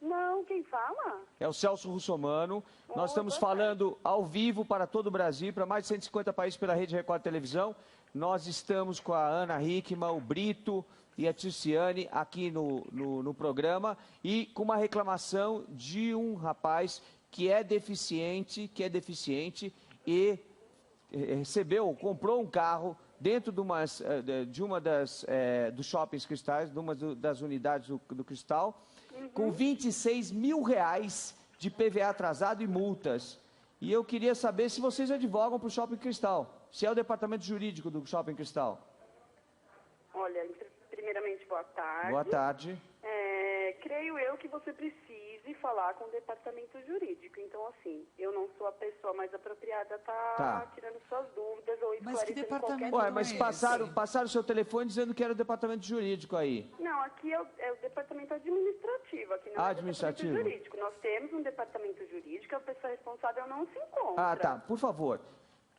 Não, quem fala? É o Celso Russomano. Nós estamos falando ao vivo para todo o Brasil, para mais de 150 países pela Rede Record Televisão. Nós estamos com a Ana Hickman, o Brito e a Ticiane aqui no programa e com uma reclamação de um rapaz que é deficiente e comprou um carro dentro de uma dos shoppings cristais, de uma das unidades do Cristal, com 26 mil reais de PVA atrasado e multas. E eu queria saber se vocês advogam para o Shopping Cristal, se é o departamento jurídico do Shopping Cristal. Olha, primeiramente, boa tarde. Boa tarde. Creio eu que você precise falar com o departamento jurídico. Então, assim, eu não sou a pessoa mais apropriada a estar tirando suas dúvidas ou esclarecendo qualquer dúvida. Mas passaram o seu telefone dizendo que era o departamento jurídico aí. Não, aqui é o departamento administrativo, aqui não é o departamento jurídico. Nós temos um departamento jurídico, a pessoa responsável não se encontra. Ah, tá. Por favor.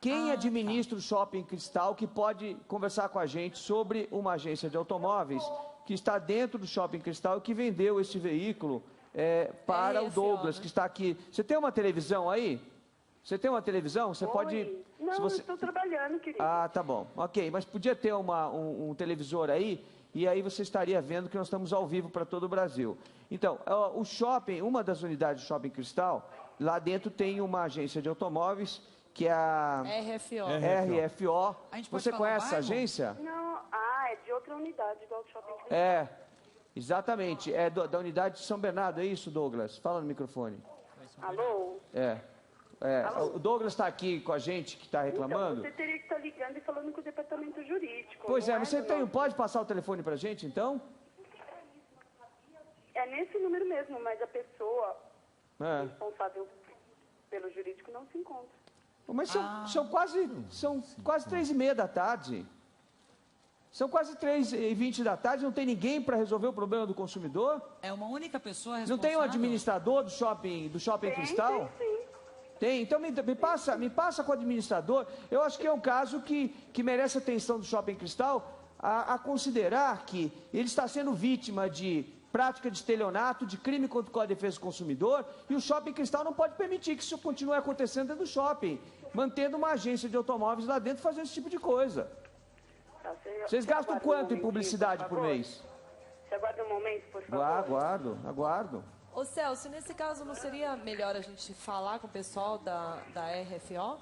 Quem administra o Shopping Cristal que pode conversar com a gente sobre uma agência de automóveis que está dentro do Shopping Cristal e que vendeu esse veículo para o Douglas, que está aqui. Você tem uma televisão aí? Você tem uma televisão? Você pode... Não, eu estou trabalhando, querido. Ah, tá bom. Ok, mas podia ter um televisor aí, e aí você estaria vendo que nós estamos ao vivo para todo o Brasil. Então, o shopping, uma das unidades do Shopping Cristal, lá dentro tem uma agência de automóveis, que é a RFO. Você conhece essa agência? Não, é de outra unidade do Auto Shopping Cristal. Exatamente. É da unidade de São Bernardo, é isso, Douglas? Fala no microfone. Alô? O Douglas está aqui com a gente, que está reclamando. Então, você teria que estar ligando e falando com o departamento jurídico. Pois você pode passar o telefone para a gente, então? É nesse número mesmo, mas a pessoa responsável pelo jurídico não se encontra. Mas são quase 3h30 da tarde. São quase 3h20 da tarde, não tem ninguém para resolver o problema do consumidor? É uma única pessoa responsável. Não tem um administrador do shopping Cristal? Sim. Tem, então me passa com o administrador. Eu acho que é um caso que merece atenção do Shopping Cristal a considerar que ele está sendo vítima de prática de estelionato, de crime contra o Código de Defesa do Consumidor, e o Shopping Cristal não pode permitir que isso continue acontecendo dentro do shopping, mantendo uma agência de automóveis lá dentro fazendo esse tipo de coisa. Vocês gastam quanto em publicidade por mês? Você aguarda um momento, por favor? Aguardo. Ô Celso, nesse caso não seria melhor a gente falar com o pessoal da RFO?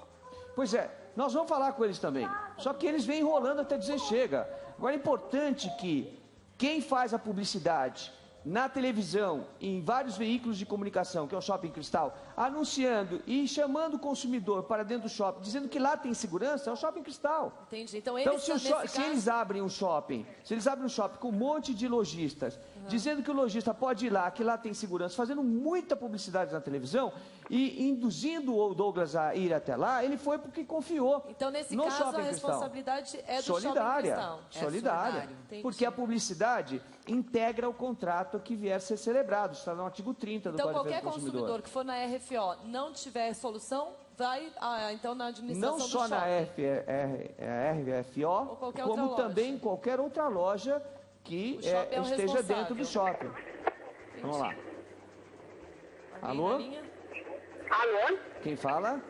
Pois é, nós vamos falar com eles também. Só que eles vêm enrolando até dizer chega. Agora é importante que quem faz a publicidade na televisão, em vários veículos de comunicação, que é o Shopping Cristal, anunciando e chamando o consumidor para dentro do shopping, dizendo que lá tem segurança, é o Shopping Cristal. Entendi. Então, se eles abrem um shopping, com um monte de lojistas, dizendo que o lojista pode ir lá, que lá tem segurança, fazendo muita publicidade na televisão e induzindo o Douglas a ir até lá, ele foi porque confiou. Então, nesse no caso, Shopping a responsabilidade é do solidária, Shopping Cristal. Solidária. Porque a publicidade integra o contrato que vier a ser celebrado. Está no artigo 30 do Código de Defesa do Consumidor. Então, qualquer consumidor que for na RFO não tiver solução, vai então na administração do shopping. Não só na RFO, como também em qualquer outra loja que esteja dentro do shopping. Vamos lá. Alô? Alô? Quem fala?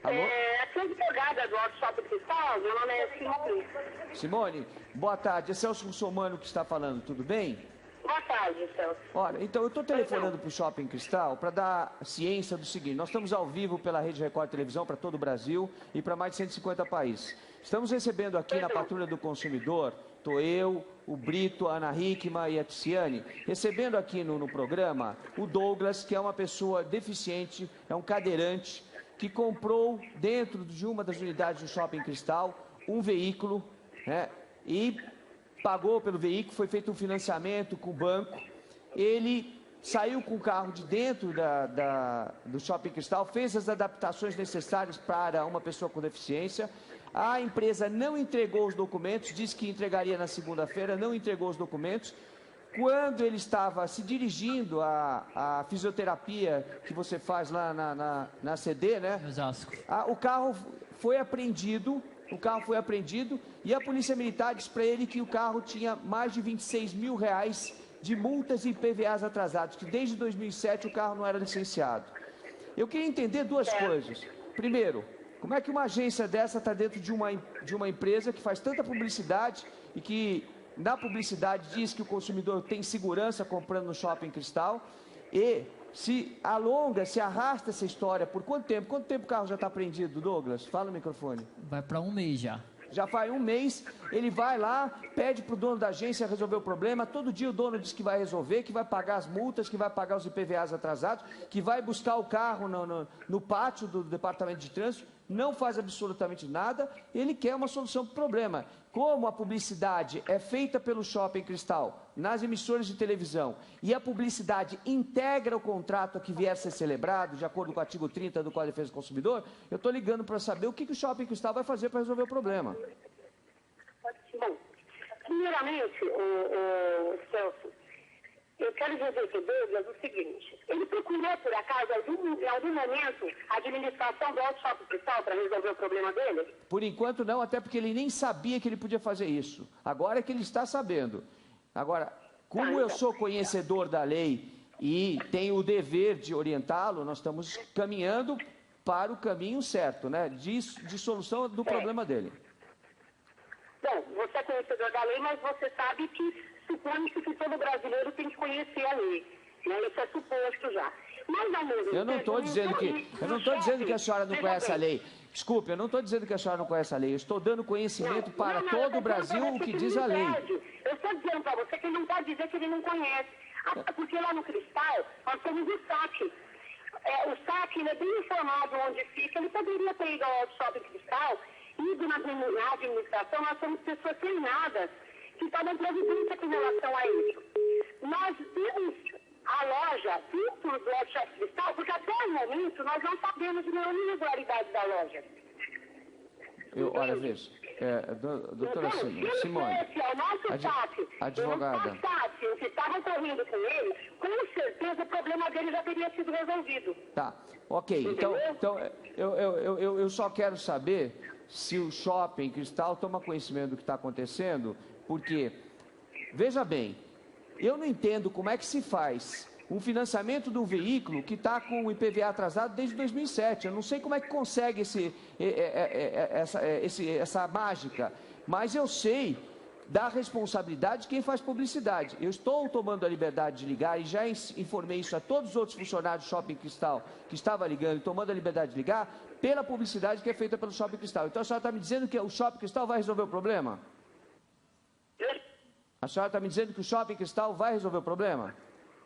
Alô? Aqui é a advogada do Auto Shopping Cristal, meu nome é Simone. Simone, boa tarde. É Celso Russomano que está falando, tudo bem? Boa tarde, Celso. Olha, então eu estou telefonando para o Shopping Cristal para dar ciência do seguinte: nós estamos ao vivo pela Rede Record Televisão para todo o Brasil e para mais de 150 países. Estamos recebendo aqui na Patrulha do Consumidor, estou eu, o Brito, a Ana Hickman e a Tiziane, recebendo aqui no programa o Douglas, que é uma pessoa deficiente, é um cadeirante, que comprou dentro de uma das unidades do Shopping Cristal um veículo, né, e pagou pelo veículo, foi feito um financiamento com o banco, ele saiu com o carro de dentro do Shopping Cristal, fez as adaptações necessárias para uma pessoa com deficiência, a empresa não entregou os documentos, disse que entregaria na segunda-feira, não entregou os documentos. Quando ele estava se dirigindo à fisioterapia que você faz lá na CD, né? Osasco. O carro foi apreendido, e a Polícia Militar disse para ele que o carro tinha mais de R$26 mil de multas e IPVAs atrasados, que desde 2007 o carro não era licenciado. Eu queria entender duas coisas. Primeiro, como é que uma agência dessa está dentro de uma empresa que faz tanta publicidade e que na publicidade diz que o consumidor tem segurança comprando no Shopping Cristal, e se alonga, se arrasta essa história por quanto tempo? Quanto tempo o carro já está apreendido, Douglas? Fala no microfone. Vai para um mês já. Já faz um mês, ele vai lá, pede para o dono da agência resolver o problema, todo dia o dono diz que vai resolver, que vai pagar as multas, que vai pagar os IPVAs atrasados, que vai buscar o carro no pátio do Departamento de Trânsito, não faz absolutamente nada, ele quer uma solução para o problema. Como a publicidade é feita pelo Shopping Cristal, nas emissoras de televisão, e a publicidade integra o contrato a que vier a ser celebrado, de acordo com o artigo 30 do Código de Defesa do Consumidor, eu estou ligando para saber o que o Shopping Cristal vai fazer para resolver o problema. Bom, primeiramente, Celso, eu quero dizer para o Douglas o seguinte: ele procurou, por acaso, em algum momento, a administração do Auto Shopping Cristal para resolver o problema dele? Por enquanto não, até porque ele nem sabia que ele podia fazer isso. Agora é que ele está sabendo. Agora, como eu sou conhecedor da lei e tenho o dever de orientá-lo, nós estamos caminhando para o caminho certo, né, de solução do problema dele. Bom, você é conhecedor da lei, mas você sabe que supõe-se que todo brasileiro tem que conhecer a lei, né? Isso é suposto já. Mas ao mesmo tempo, eu não estou dizendo que a senhora não conhece a lei. Desculpe, eu não estou dizendo que a senhora não conhece a lei. Eu estou dando conhecimento para todo o Brasil o que diz a lei. Eu estou dizendo para você que ele não pode dizer que ele não conhece. Porque lá no Cristal, nós temos o SAC. O SAC, ele é bem informado onde fica. Ele poderia ter ido ao Shopping Cristal, ido na administração. Nós temos pessoas treinadas que tomam providência com relação a isso. Nós temos a loja dentro do Shopping Cristal, porque até o momento nós não sabemos de nenhuma irregularidade da loja. Olha, veja, doutora Simone, advogada. O que estava ocorrendo com ele, com certeza o problema dele já teria sido resolvido. Tá, ok. Então eu só quero saber se o Shopping Cristal toma conhecimento do que está acontecendo, porque, veja bem, Eu não entendo como é que se faz um financiamento de um veículo que está com o IPVA atrasado desde 2007. Eu não sei como é que consegue essa mágica, mas eu sei da responsabilidade de quem faz publicidade. Eu estou tomando a liberdade de ligar e já informei isso a todos os outros funcionários do Shopping Cristal que estava ligando, tomando a liberdade de ligar pela publicidade que é feita pelo Shopping Cristal. Então a senhora está me dizendo que o Shopping Cristal vai resolver o problema? A senhora está me dizendo que o Shopping Cristal vai resolver o problema?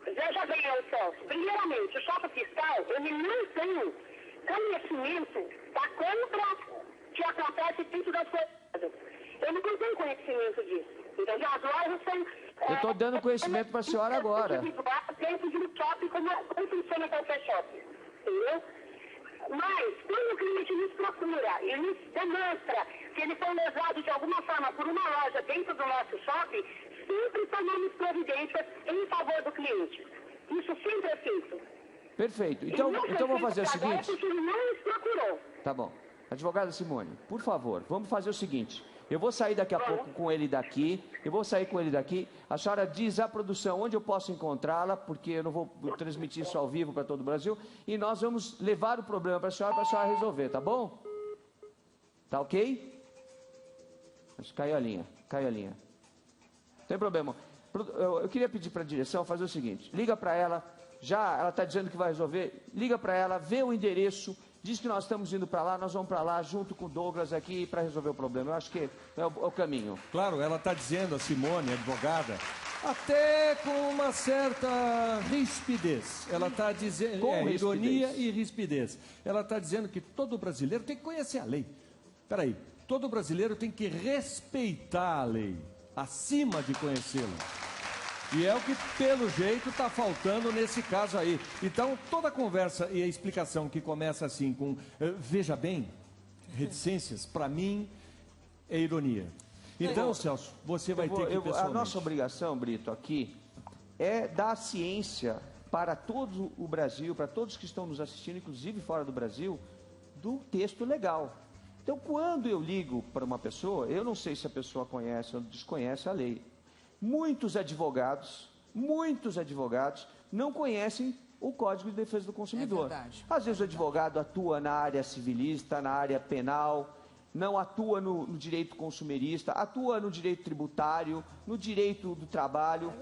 Veja bem, Celso. Primeiramente, o Shopping Cristal, ele não tem conhecimento da compra que acontece dentro das coisas. Ele não tem conhecimento disso. Entendeu? As lojas são... Eu estou dando conhecimento para a senhora agora. Dentro de um shopping, como funciona qualquer shopping. Entendeu? Mas, quando o cliente nos procura e nos demonstra que ele foi lesado de alguma forma por uma loja dentro do nosso shopping, sempre tomamos providências em favor do cliente. Isso sempre é feito. Perfeito. Então vamos fazer o seguinte... Ele não nos procurou. Tá bom. Advogada Simone, por favor, vamos fazer o seguinte. Eu vou sair daqui a pouco com ele daqui. A senhora diz à produção onde eu posso encontrá-la, porque eu não vou transmitir isso ao vivo para todo o Brasil. E nós vamos levar o problema para a senhora resolver, tá bom? Tá ok? Mas caiu a linha. Não tem problema. Eu queria pedir para a direção fazer o seguinte. Liga para ela, ela está dizendo que vai resolver. Liga para ela, vê o endereço. Diz que nós estamos indo para lá, nós vamos para lá junto com o Douglas aqui para resolver o problema. Eu acho que é o caminho. Claro, ela está dizendo, a Simone, a advogada, até com uma certa rispidez. Ela está dizendo, ironia e rispidez. Ela está dizendo que todo brasileiro tem que conhecer a lei. Espera aí, todo brasileiro tem que respeitar a lei, acima de conhecê-la. E é o que, pelo jeito, está faltando nesse caso aí. Então, toda a conversa e a explicação que começa assim com veja bem, reticências, para mim, é ironia. Então, Celso, você vai ter que pessoalmente... A nossa obrigação, Brito, aqui, é dar ciência para todo o Brasil, para todos que estão nos assistindo, inclusive fora do Brasil, do texto legal. Então, quando eu ligo para uma pessoa, eu não sei se a pessoa conhece ou desconhece a lei. Muitos advogados não conhecem o Código de Defesa do Consumidor. É verdade. Às vezes o advogado atua na área civilista, na área penal, não atua no direito consumerista, atua no direito tributário, no direito do trabalho.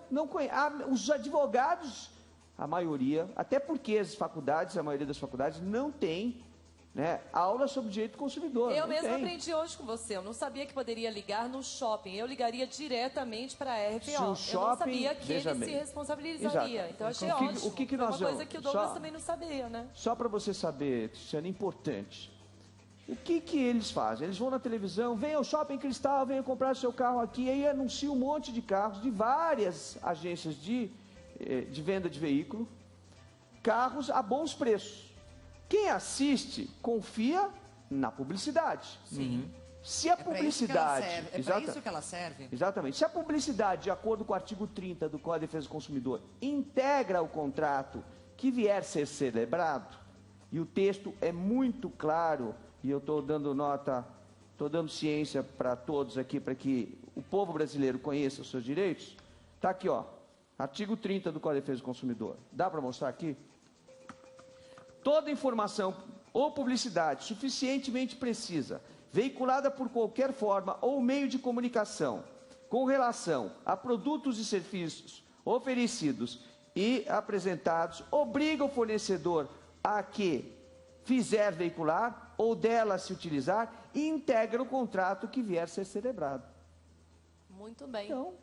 Não conhece. Os advogados, a maioria, até porque a maioria das faculdades não tem aula sobre direito do consumidor. Eu mesmo aprendi hoje com você. Eu não sabia que poderia ligar no shopping. Eu ligaria diretamente para a RFO. Eu não sabia que ele se responsabilizaria. Exato. Então, eu achei ótimo. O que Foi uma coisa que o Douglas também não sabia, né? Só para você saber, Tiziana, importante. O que eles fazem? Eles vão na televisão, vem ao Shopping Cristal, venham comprar seu carro aqui, e aí anunciam um monte de carros de várias agências de venda de veículo, carros a bons preços. Quem assiste, confia na publicidade. Sim. Se a publicidade... É para isso que ela serve. Exatamente. Se a publicidade, de acordo com o artigo 30 do Código de Defesa do Consumidor, integra o contrato que vier a ser celebrado, e o texto é muito claro, e eu estou dando nota, estou dando ciência para todos aqui, para que o povo brasileiro conheça os seus direitos, está aqui, ó, artigo 30 do Código de Defesa do Consumidor. Dá para mostrar aqui? Toda informação ou publicidade suficientemente precisa, veiculada por qualquer forma ou meio de comunicação, com relação a produtos e serviços oferecidos e apresentados, obriga o fornecedor a que fizer veicular ou dela se utilizar e integra o contrato que vier a ser celebrado. Muito bem. Então,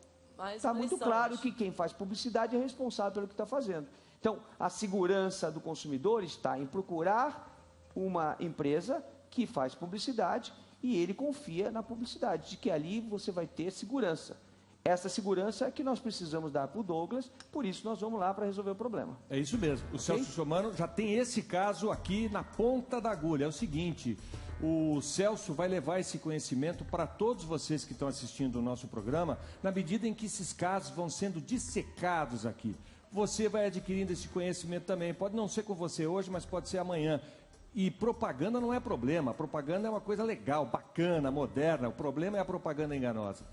está muito claro que quem faz publicidade é responsável pelo que está fazendo. Então, a segurança do consumidor está em procurar uma empresa que faz publicidade e ele confia na publicidade, de que ali você vai ter segurança. Essa segurança é que nós precisamos dar para o Douglas, por isso nós vamos lá para resolver o problema. É isso mesmo. O Celso Russomano já tem esse caso aqui na ponta da agulha. É o seguinte, o Celso vai levar esse conhecimento para todos vocês que estão assistindo o nosso programa, na medida em que esses casos vão sendo dissecados aqui. Você vai adquirindo esse conhecimento também. Pode não ser com você hoje, mas pode ser amanhã. E propaganda não é problema. A propaganda é uma coisa legal, bacana, moderna. O problema é a propaganda enganosa.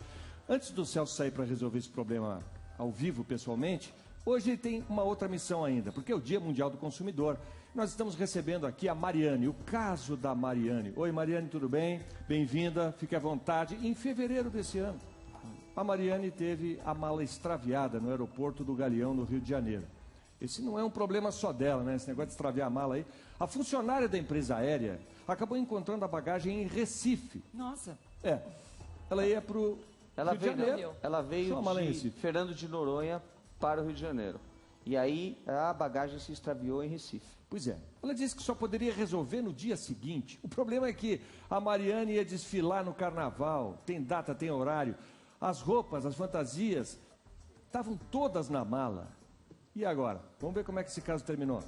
Antes do Celso sair para resolver esse problema ao vivo pessoalmente, hoje ele tem uma outra missão ainda, porque é o Dia Mundial do Consumidor. Nós estamos recebendo aqui a Mariane, o caso da Mariane. Oi, Mariane, tudo bem? Bem-vinda, fique à vontade. Em fevereiro desse ano, a Mariane teve a mala extraviada no aeroporto do Galeão, no Rio de Janeiro. Esse não é um problema só dela, né? Esse negócio de extraviar a mala aí. A funcionária da empresa aérea acabou encontrando a bagagem em Recife. Nossa. Ela ia para o Rio de Janeiro. Ela veio de Fernando de Noronha para o Rio de Janeiro. E aí a bagagem se extraviou em Recife. Pois é. Ela disse que só poderia resolver no dia seguinte. O problema é que a Mariane ia desfilar no carnaval. Tem data, tem horário. As roupas, as fantasias, estavam todas na mala. E agora? Vamos ver como é que esse caso terminou.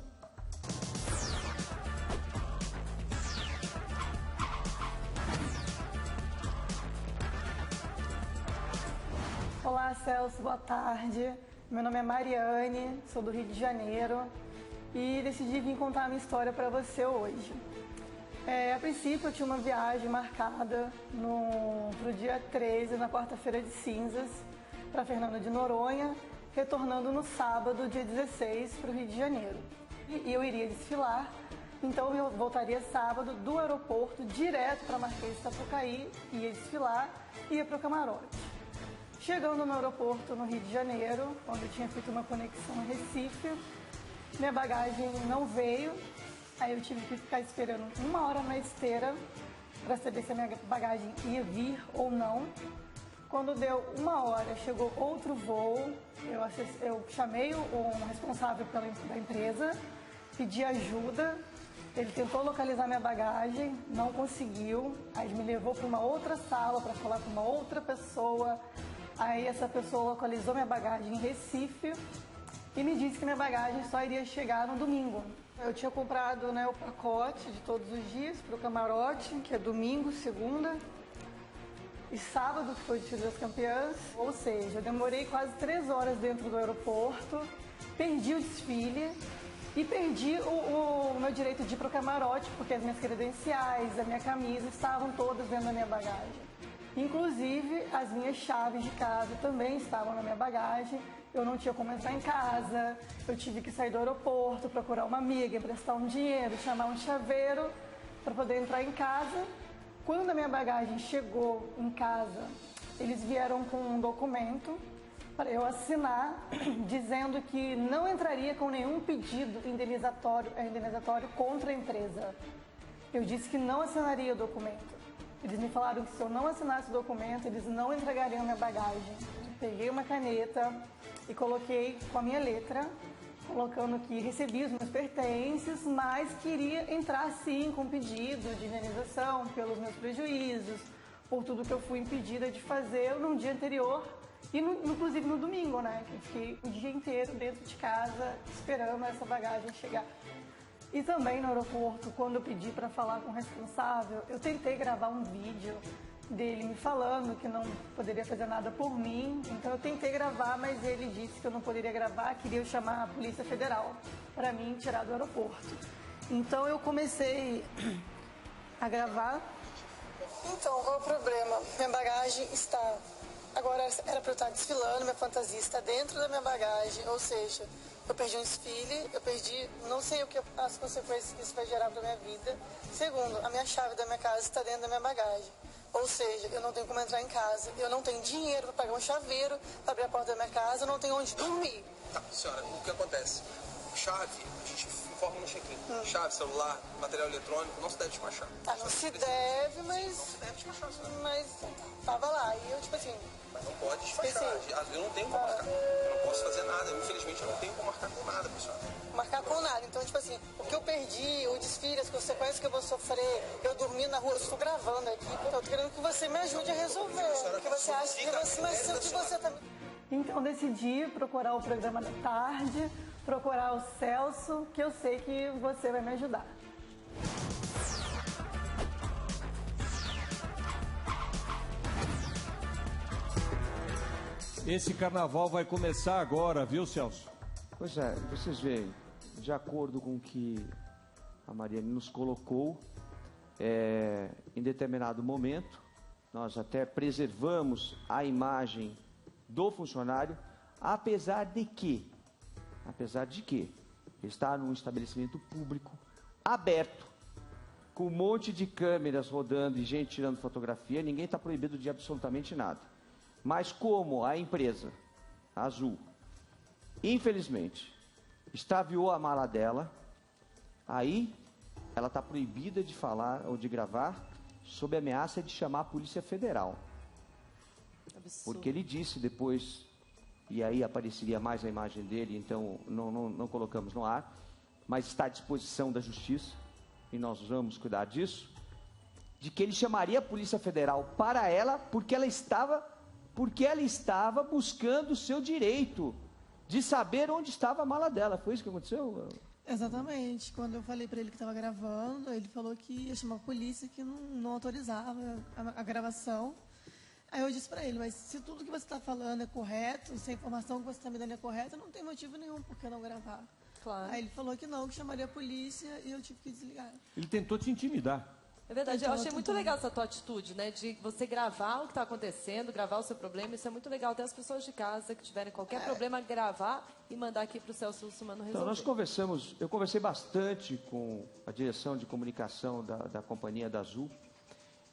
Olá, Celso, boa tarde. Meu nome é Mariane, sou do Rio de Janeiro e decidi vir contar a minha história para você hoje. A princípio, eu tinha uma viagem marcada para o dia 13, na quarta-feira de cinzas, para Fernando de Noronha, retornando no sábado, dia 16, para o Rio de Janeiro. E eu iria desfilar, então eu voltaria sábado do aeroporto direto para Marquês de Sapucaí, ia desfilar e ia para o camarote. Chegando no aeroporto no Rio de Janeiro, onde eu tinha feito uma conexão em Recife, minha bagagem não veio, aí eu tive que ficar esperando 1 hora na esteira para saber se a minha bagagem ia vir ou não. Quando deu 1 hora, chegou outro voo, eu chamei o responsável da empresa, pedi ajuda, ele tentou localizar minha bagagem, não conseguiu, aí me levou para uma outra sala para falar com uma outra pessoa. Aí essa pessoa localizou minha bagagem em Recife e me disse que minha bagagem só iria chegar no domingo. Eu tinha comprado, o pacote de todos os dias para o camarote, que é domingo, segunda e sábado, que foi o desfile das campeãs. Ou seja, eu demorei quase 3 horas dentro do aeroporto, perdi o desfile e perdi o meu direito de ir para o camarote, porque as minhas credenciais, a minha camisa estavam todas dentro da minha bagagem. Inclusive, as minhas chaves de casa também estavam na minha bagagem. Eu não tinha como entrar em casa, eu tive que sair do aeroporto, procurar uma amiga, emprestar um dinheiro, chamar um chaveiro para poder entrar em casa. Quando a minha bagagem chegou em casa, eles vieram com um documento para eu assinar, dizendo que não entraria com nenhum pedido indenizatório contra a empresa. Eu disse que não assinaria o documento. Eles me falaram que se eu não assinasse o documento, eles não entregariam minha bagagem. Peguei uma caneta e coloquei com a minha letra, colocando que recebi os meus pertences, mas queria entrar sim com pedido de indenização pelos meus prejuízos, por tudo que eu fui impedida de fazer no dia anterior e inclusive no domingo, que eu fiquei o dia inteiro dentro de casa esperando essa bagagem chegar. E também no aeroporto, quando eu pedi para falar com o responsável, eu tentei gravar um vídeo dele me falando que não poderia fazer nada por mim. Então eu tentei gravar, mas ele disse que eu não poderia gravar, queria chamar a Polícia Federal para me tirar do aeroporto. Então eu comecei a gravar. Então, qual é o problema? Minha bagagem está... Agora era para eu estar desfilando, minha fantasia está dentro da minha bagagem, ou seja... Eu perdi um desfile, eu perdi, não sei as consequências que isso vai gerar para minha vida. Segundo, a minha chave da minha casa está dentro da minha bagagem. Ou seja, eu não tenho como entrar em casa, eu não tenho dinheiro para pagar um chaveiro, para abrir a porta da minha casa, eu não tenho onde dormir. Tá, senhora, o que acontece? Chave, a gente informa no check-in. Chave, celular, material eletrônico, não se deve despachar. Não se deve, mas... Não se deve despachar, senhora. Mas tava lá, e eu assim... Mas não pode despachar, eu não tenho como marcar. Eu não posso fazer nada, infelizmente eu não tenho como marcar com nada, pessoal. Marcar com nada, então o que eu perdi, o desfile, as consequências que eu vou sofrer, eu dormir na rua, eu estou gravando aqui, eu tô querendo que você me ajude a resolver. Porque você acha que você... Mas sendo que você também... Então decidi procurar o programa da tarde, procurar o Celso, que eu sei que você vai me ajudar. Esse carnaval vai começar agora, viu, Celso? Pois é, vocês veem, de acordo com o que a Mariane nos colocou, em determinado momento, nós até preservamos a imagem do funcionário, apesar de que está num estabelecimento público, aberto, com um monte de câmeras rodando e gente tirando fotografia, ninguém está proibido de absolutamente nada. Mas como a empresa, a Azul, infelizmente, extraviou a mala dela, aí ela está proibida de falar ou de gravar sob ameaça de chamar a Polícia Federal. Absurdo. Porque ele disse depois, e aí apareceria mais a imagem dele, então não colocamos no ar, mas está à disposição da Justiça, e nós vamos cuidar disso, de que ele chamaria a Polícia Federal para ela, porque ela estava buscando o seu direito de saber onde estava a mala dela. Foi isso que aconteceu? Exatamente. Quando eu falei para ele que estava gravando, ele falou que ia chamar a polícia, que não autorizava a gravação. Aí eu disse para ele, mas se tudo que você está falando é correto, se a informação que você está me dando é correta, não tem motivo nenhum por que não gravar. Claro. Aí ele falou que não, que chamaria a polícia e eu tive que desligar. Ele tentou te intimidar. É verdade, eu achei muito legal essa tua atitude, né? De você gravar o que está acontecendo, gravar o seu problema, isso é muito legal. Até as pessoas de casa que tiverem qualquer problema, gravar e mandar aqui para o Celso Russomano resolver. Então, eu conversei bastante com a direção de comunicação da companhia da Azul.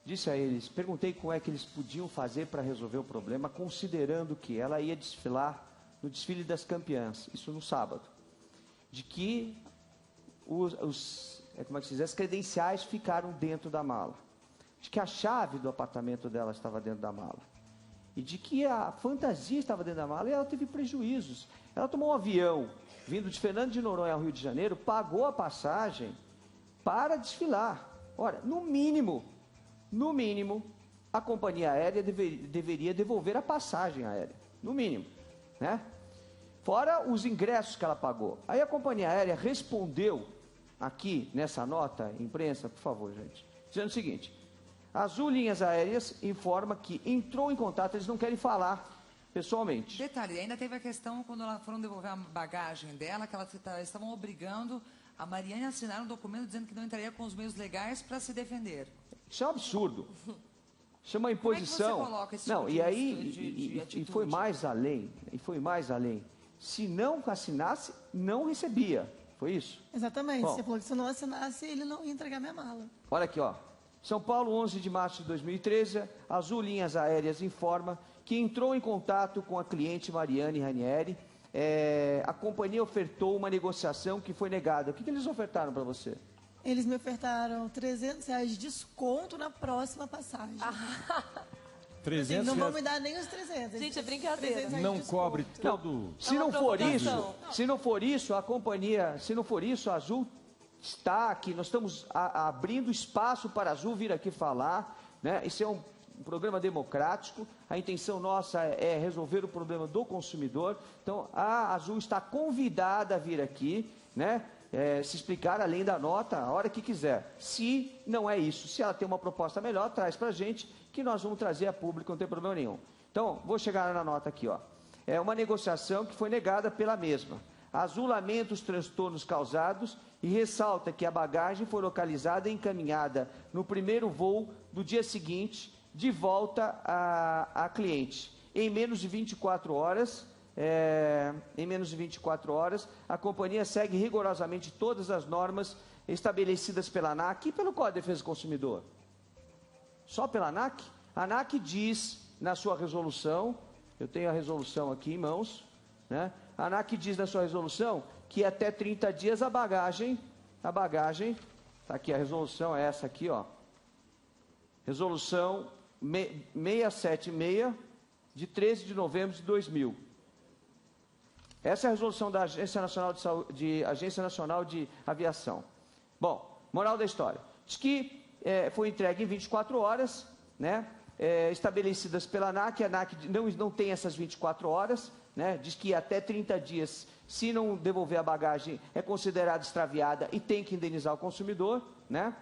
Disse a eles, perguntei como é que eles podiam fazer para resolver o problema, considerando que ela ia desfilar no desfile das campeãs, isso no sábado. De que as credenciais ficaram dentro da mala. De que a chave do apartamento dela estava dentro da mala. E de que a fantasia estava dentro da mala e ela teve prejuízos. Ela tomou um avião, vindo de Fernando de Noronha ao Rio de Janeiro, pagou a passagem para desfilar. Ora, no mínimo, a companhia aérea deveria devolver a passagem aérea. No mínimo, né? Fora os ingressos que ela pagou. Aí a companhia aérea respondeu aqui nessa nota, imprensa, por favor, gente, dizendo o seguinte: a Azul Linhas Aéreas informa que entrou em contato, eles não querem falar pessoalmente. Detalhe, ainda teve a questão quando elas foram devolver a bagagem dela, que elas estavam obrigando a Mariane a assinar um documento dizendo que não entraria com os meios legais para se defender. Isso é um absurdo. Isso é uma imposição. Como é que você coloca esse não, tipo e aí e foi mais além. Se não assinasse, não recebia. Foi isso? Exatamente. Bom, você falou que se eu não assinasse, ele não ia entregar minha mala. Olha aqui, ó. São Paulo, 11 de março de 2013, Azul Linhas Aéreas informa que entrou em contato com a cliente Mariane Ranieri. A companhia ofertou uma negociação que foi negada. O que eles ofertaram para você? Eles me ofertaram R$300 de desconto na próxima passagem. 300 não vão me dar nem os 300. Gente, é brincadeira. Não cobre todo. Se não for isso, a companhia, se não for isso, a Azul está aqui. Nós estamos abrindo espaço para a Azul vir aqui falar, né? Isso é um programa democrático. A intenção nossa é resolver o problema do consumidor. Então, a Azul está convidada a vir aqui, né? Se explicar além da nota a hora que quiser. Se não é isso, se ela tem uma proposta melhor, traz para a gente, que nós vamos trazer a público, não tem problema nenhum. Então, vou chegar na nota aqui, ó. É uma negociação que foi negada pela mesma. A Azul lamenta os transtornos causados e ressalta que a bagagem foi localizada e encaminhada no primeiro voo do dia seguinte, de volta à cliente. Em menos de 24 horas, a companhia segue rigorosamente todas as normas estabelecidas pela ANAC e pelo Código de Defesa do Consumidor. Só pela ANAC? A ANAC diz na sua resolução, eu tenho a resolução aqui em mãos, né? A ANAC diz na sua resolução que até 30 dias a bagagem, tá aqui a resolução, é essa aqui, ó. Resolução 676 de 13 de novembro de 2000. Essa é a resolução da Agência Nacional de Aviação. Bom, moral da história. Diz que foi entregue em 24 horas, né? Estabelecidas pela ANAC. A ANAC não tem essas 24 horas, né? Diz que até 30 dias, se não devolver a bagagem, é considerada extraviada e tem que indenizar o consumidor, né?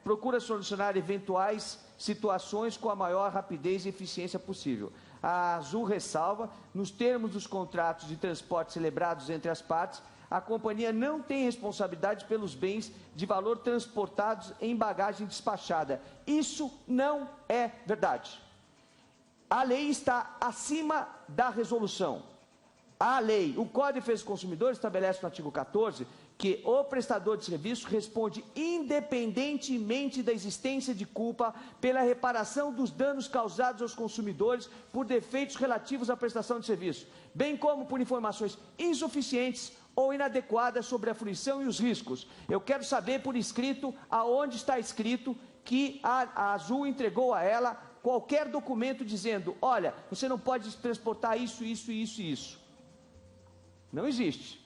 Procura solucionar eventuais situações com a maior rapidez e eficiência possível. A Azul ressalva, nos termos dos contratos de transporte celebrados entre as partes, a companhia não tem responsabilidade pelos bens de valor transportados em bagagem despachada. Isso não é verdade. A lei está acima da resolução. A lei, o Código de Defesa do Consumidor estabelece no artigo 14 que o prestador de serviço responde independentemente da existência de culpa pela reparação dos danos causados aos consumidores por defeitos relativos à prestação de serviço, bem como por informações insuficientes ou inadequadas sobre a fruição e os riscos. Eu quero saber por escrito aonde está escrito que a Azul entregou a ela qualquer documento dizendo, olha, você não pode transportar isso, isso, isso e isso. Não existe.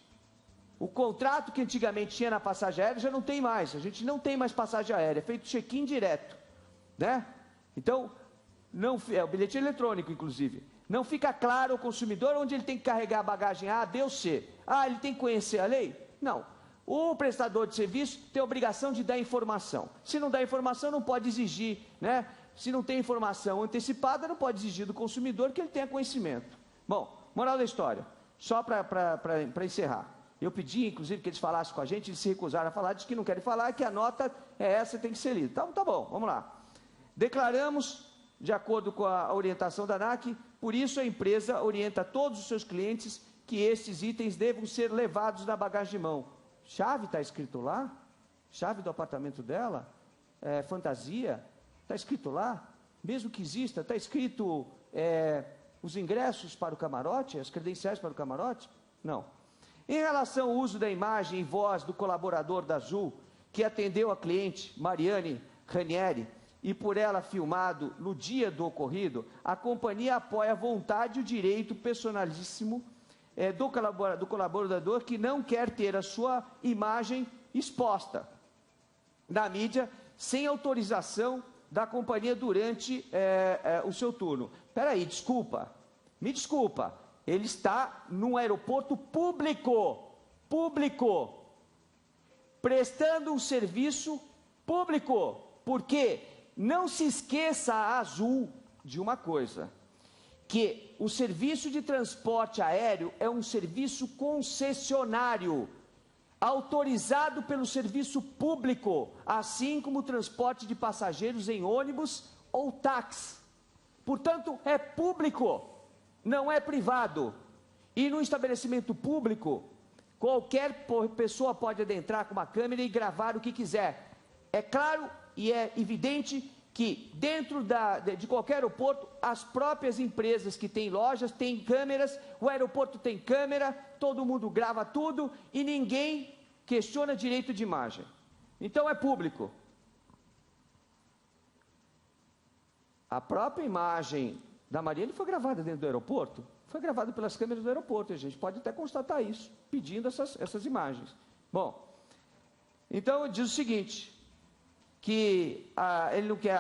O contrato que antigamente tinha na passagem aérea já não tem mais. A gente não tem mais passagem aérea, é feito check-in direto, né? Então, não, é o bilhete eletrônico, inclusive. Não fica claro ao consumidor onde ele tem que carregar a bagagem A, B ou C. Ah, ele tem que conhecer a lei? Não. O prestador de serviço tem a obrigação de dar informação. Se não dá informação, não pode exigir, né? Se não tem informação antecipada, não pode exigir do consumidor que ele tenha conhecimento. Bom, moral da história, só para encerrar. Eu pedi, inclusive, que eles falassem com a gente, eles se recusaram a falar, diz que não querem falar, que a nota é essa, tem que ser lida. Então, tá bom, vamos lá. Declaramos, de acordo com a orientação da ANAC, por isso a empresa orienta todos os seus clientes que estes itens devam ser levados na bagagem de mão. Chave está escrito lá? Chave do apartamento dela? Fantasia? Está escrito lá? Mesmo que exista, está escrito os ingressos para o camarote, as credenciais para o camarote? Não. Em relação ao uso da imagem e voz do colaborador da Azul, que atendeu a cliente Mariane Ranieri, e por ela filmado no dia do ocorrido, a companhia apoia a vontade e o direito personalíssimo do colaborador que não quer ter a sua imagem exposta na mídia sem autorização da companhia durante o seu turno. Espera aí, me desculpa, ele está num aeroporto público, prestando um serviço público, porque não se esqueça a Azul de uma coisa, que o serviço de transporte aéreo é um serviço concessionário, autorizado pelo serviço público, assim como o transporte de passageiros em ônibus ou táxi. Portanto, é público, não é privado. E no estabelecimento público, qualquer pessoa pode adentrar com uma câmera e gravar o que quiser. É claro e é evidente que dentro de qualquer aeroporto, as próprias empresas que têm lojas têm câmeras, o aeroporto tem câmera, todo mundo grava tudo e ninguém questiona direito de imagem. Então é público. A própria imagem da Mariane foi gravada dentro do aeroporto, foi gravada pelas câmeras do aeroporto, a gente pode até constatar isso, pedindo essas imagens. Bom, então diz o seguinte, que ele não quer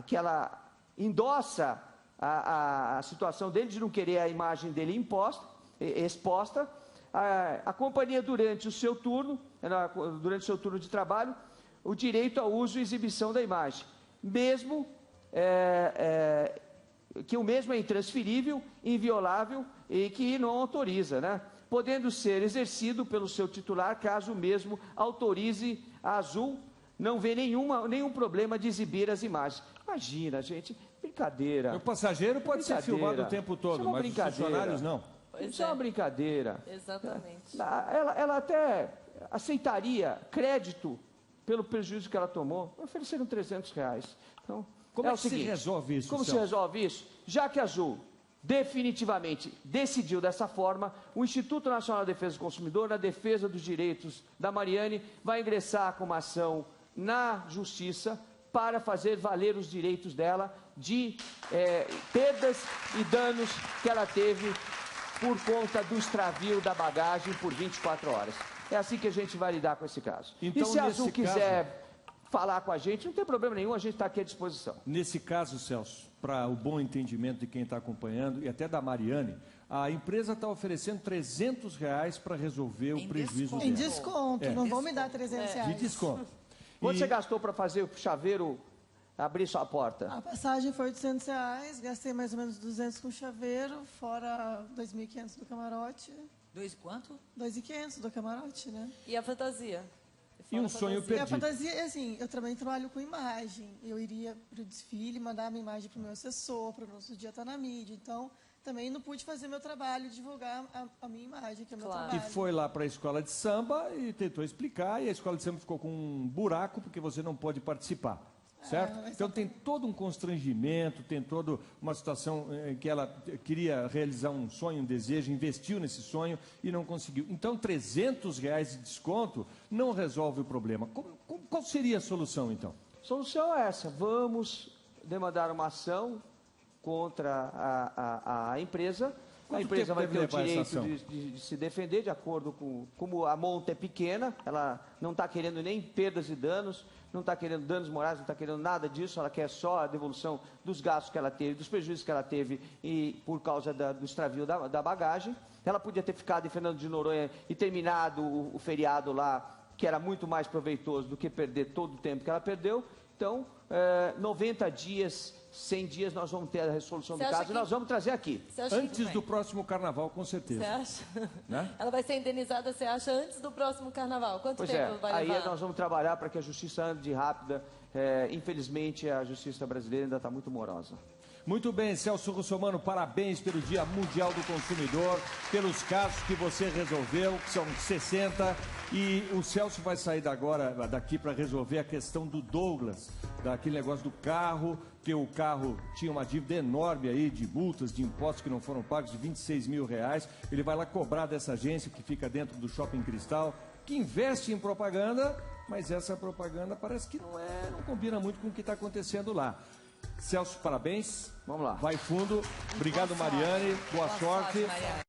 que ela endossa a situação dele de não querer a imagem dele exposta. A companhia durante o seu turno de trabalho, o direito ao uso e exibição da imagem, mesmo que o mesmo é intransferível, inviolável e que não autoriza, né? Podendo ser exercido pelo seu titular caso o mesmo autorize a Azul, não vê nenhum problema de exibir as imagens. Imagina, gente, brincadeira. O passageiro pode ser filmado o tempo todo, mas os funcionários não. Isso é uma brincadeira. Exatamente. Ela até aceitaria crédito pelo prejuízo que ela tomou. Ofereceram R$300. Então, como é que se resolve isso? Como se resolve isso? Já que a Azul definitivamente decidiu dessa forma, o Instituto Nacional de Defesa do Consumidor, na defesa dos direitos da Mariane, vai ingressar com uma ação na Justiça para fazer valer os direitos dela de perdas e danos que ela teve por conta do extravio da bagagem por 24 horas. É assim que a gente vai lidar com esse caso. Então, e se a Azul quiser falar com a gente, não tem problema nenhum, a gente está aqui à disposição. Nesse caso, Celso, para o bom entendimento de quem está acompanhando e até da Mariane, a empresa está oferecendo R$300 para resolver o prejuízo dela. Em desconto, não vão me dar R$300. De desconto. Quanto você gastou para fazer o chaveiro abrir sua porta? A passagem foi R$800, gastei mais ou menos 200 com o chaveiro, fora 2.500 do camarote. Quanto? 2.500 do camarote, né? E a fantasia? E um sonho A perdido. fantasia, assim, eu também trabalho com imagem. Eu iria para o desfile, mandar a minha imagem para o meu assessor, para o nosso dia estar na mídia. Então, também não pude fazer meu trabalho, divulgar a minha imagem, que é o meu trabalho. E foi lá para a escola de samba e tentou explicar, e a escola de samba ficou com um buraco, porque você não pode participar. Certo? Então tem todo um constrangimento, tem toda uma situação em que ela queria realizar um sonho, um desejo, investiu nesse sonho e não conseguiu. Então R$300 de desconto não resolve o problema. Qual seria a solução, então? A solução é essa: vamos demandar uma ação contra a empresa. A empresa vai ter o direito de se defender de acordo com... Como a monta é pequena, ela não está querendo nem perdas e danos, não está querendo danos morais, não está querendo nada disso, ela quer só a devolução dos gastos que ela teve, dos prejuízos que ela teve por causa do extravio da bagagem. Ela podia ter ficado em Fernando de Noronha e terminado o feriado lá, que era muito mais proveitoso do que perder todo o tempo que ela perdeu. Então, 90 dias, 100 dias, nós vamos ter a resolução do caso e nós vamos trazer aqui. Antes do próximo carnaval, com certeza. Você acha? Né? Ela vai ser indenizada, você acha, antes do próximo carnaval? Quanto tempo vai levar? Aí nós vamos trabalhar para que a justiça ande rápida. Infelizmente, a justiça brasileira ainda está muito morosa. Muito bem, Celso Russomano, parabéns pelo Dia Mundial do Consumidor, pelos casos que você resolveu, que são 60, e o Celso vai sair daqui para resolver a questão do Douglas, daquele negócio do carro, que o carro tinha uma dívida enorme aí de multas, de impostos que não foram pagos, de R$26 mil. Ele vai lá cobrar dessa agência que fica dentro do Shopping Cristal, que investe em propaganda, mas essa propaganda parece que não combina muito com o que está acontecendo lá. Celso, parabéns. Vamos lá. Vai fundo. Obrigado, Mariane. Boa sorte. Mariane.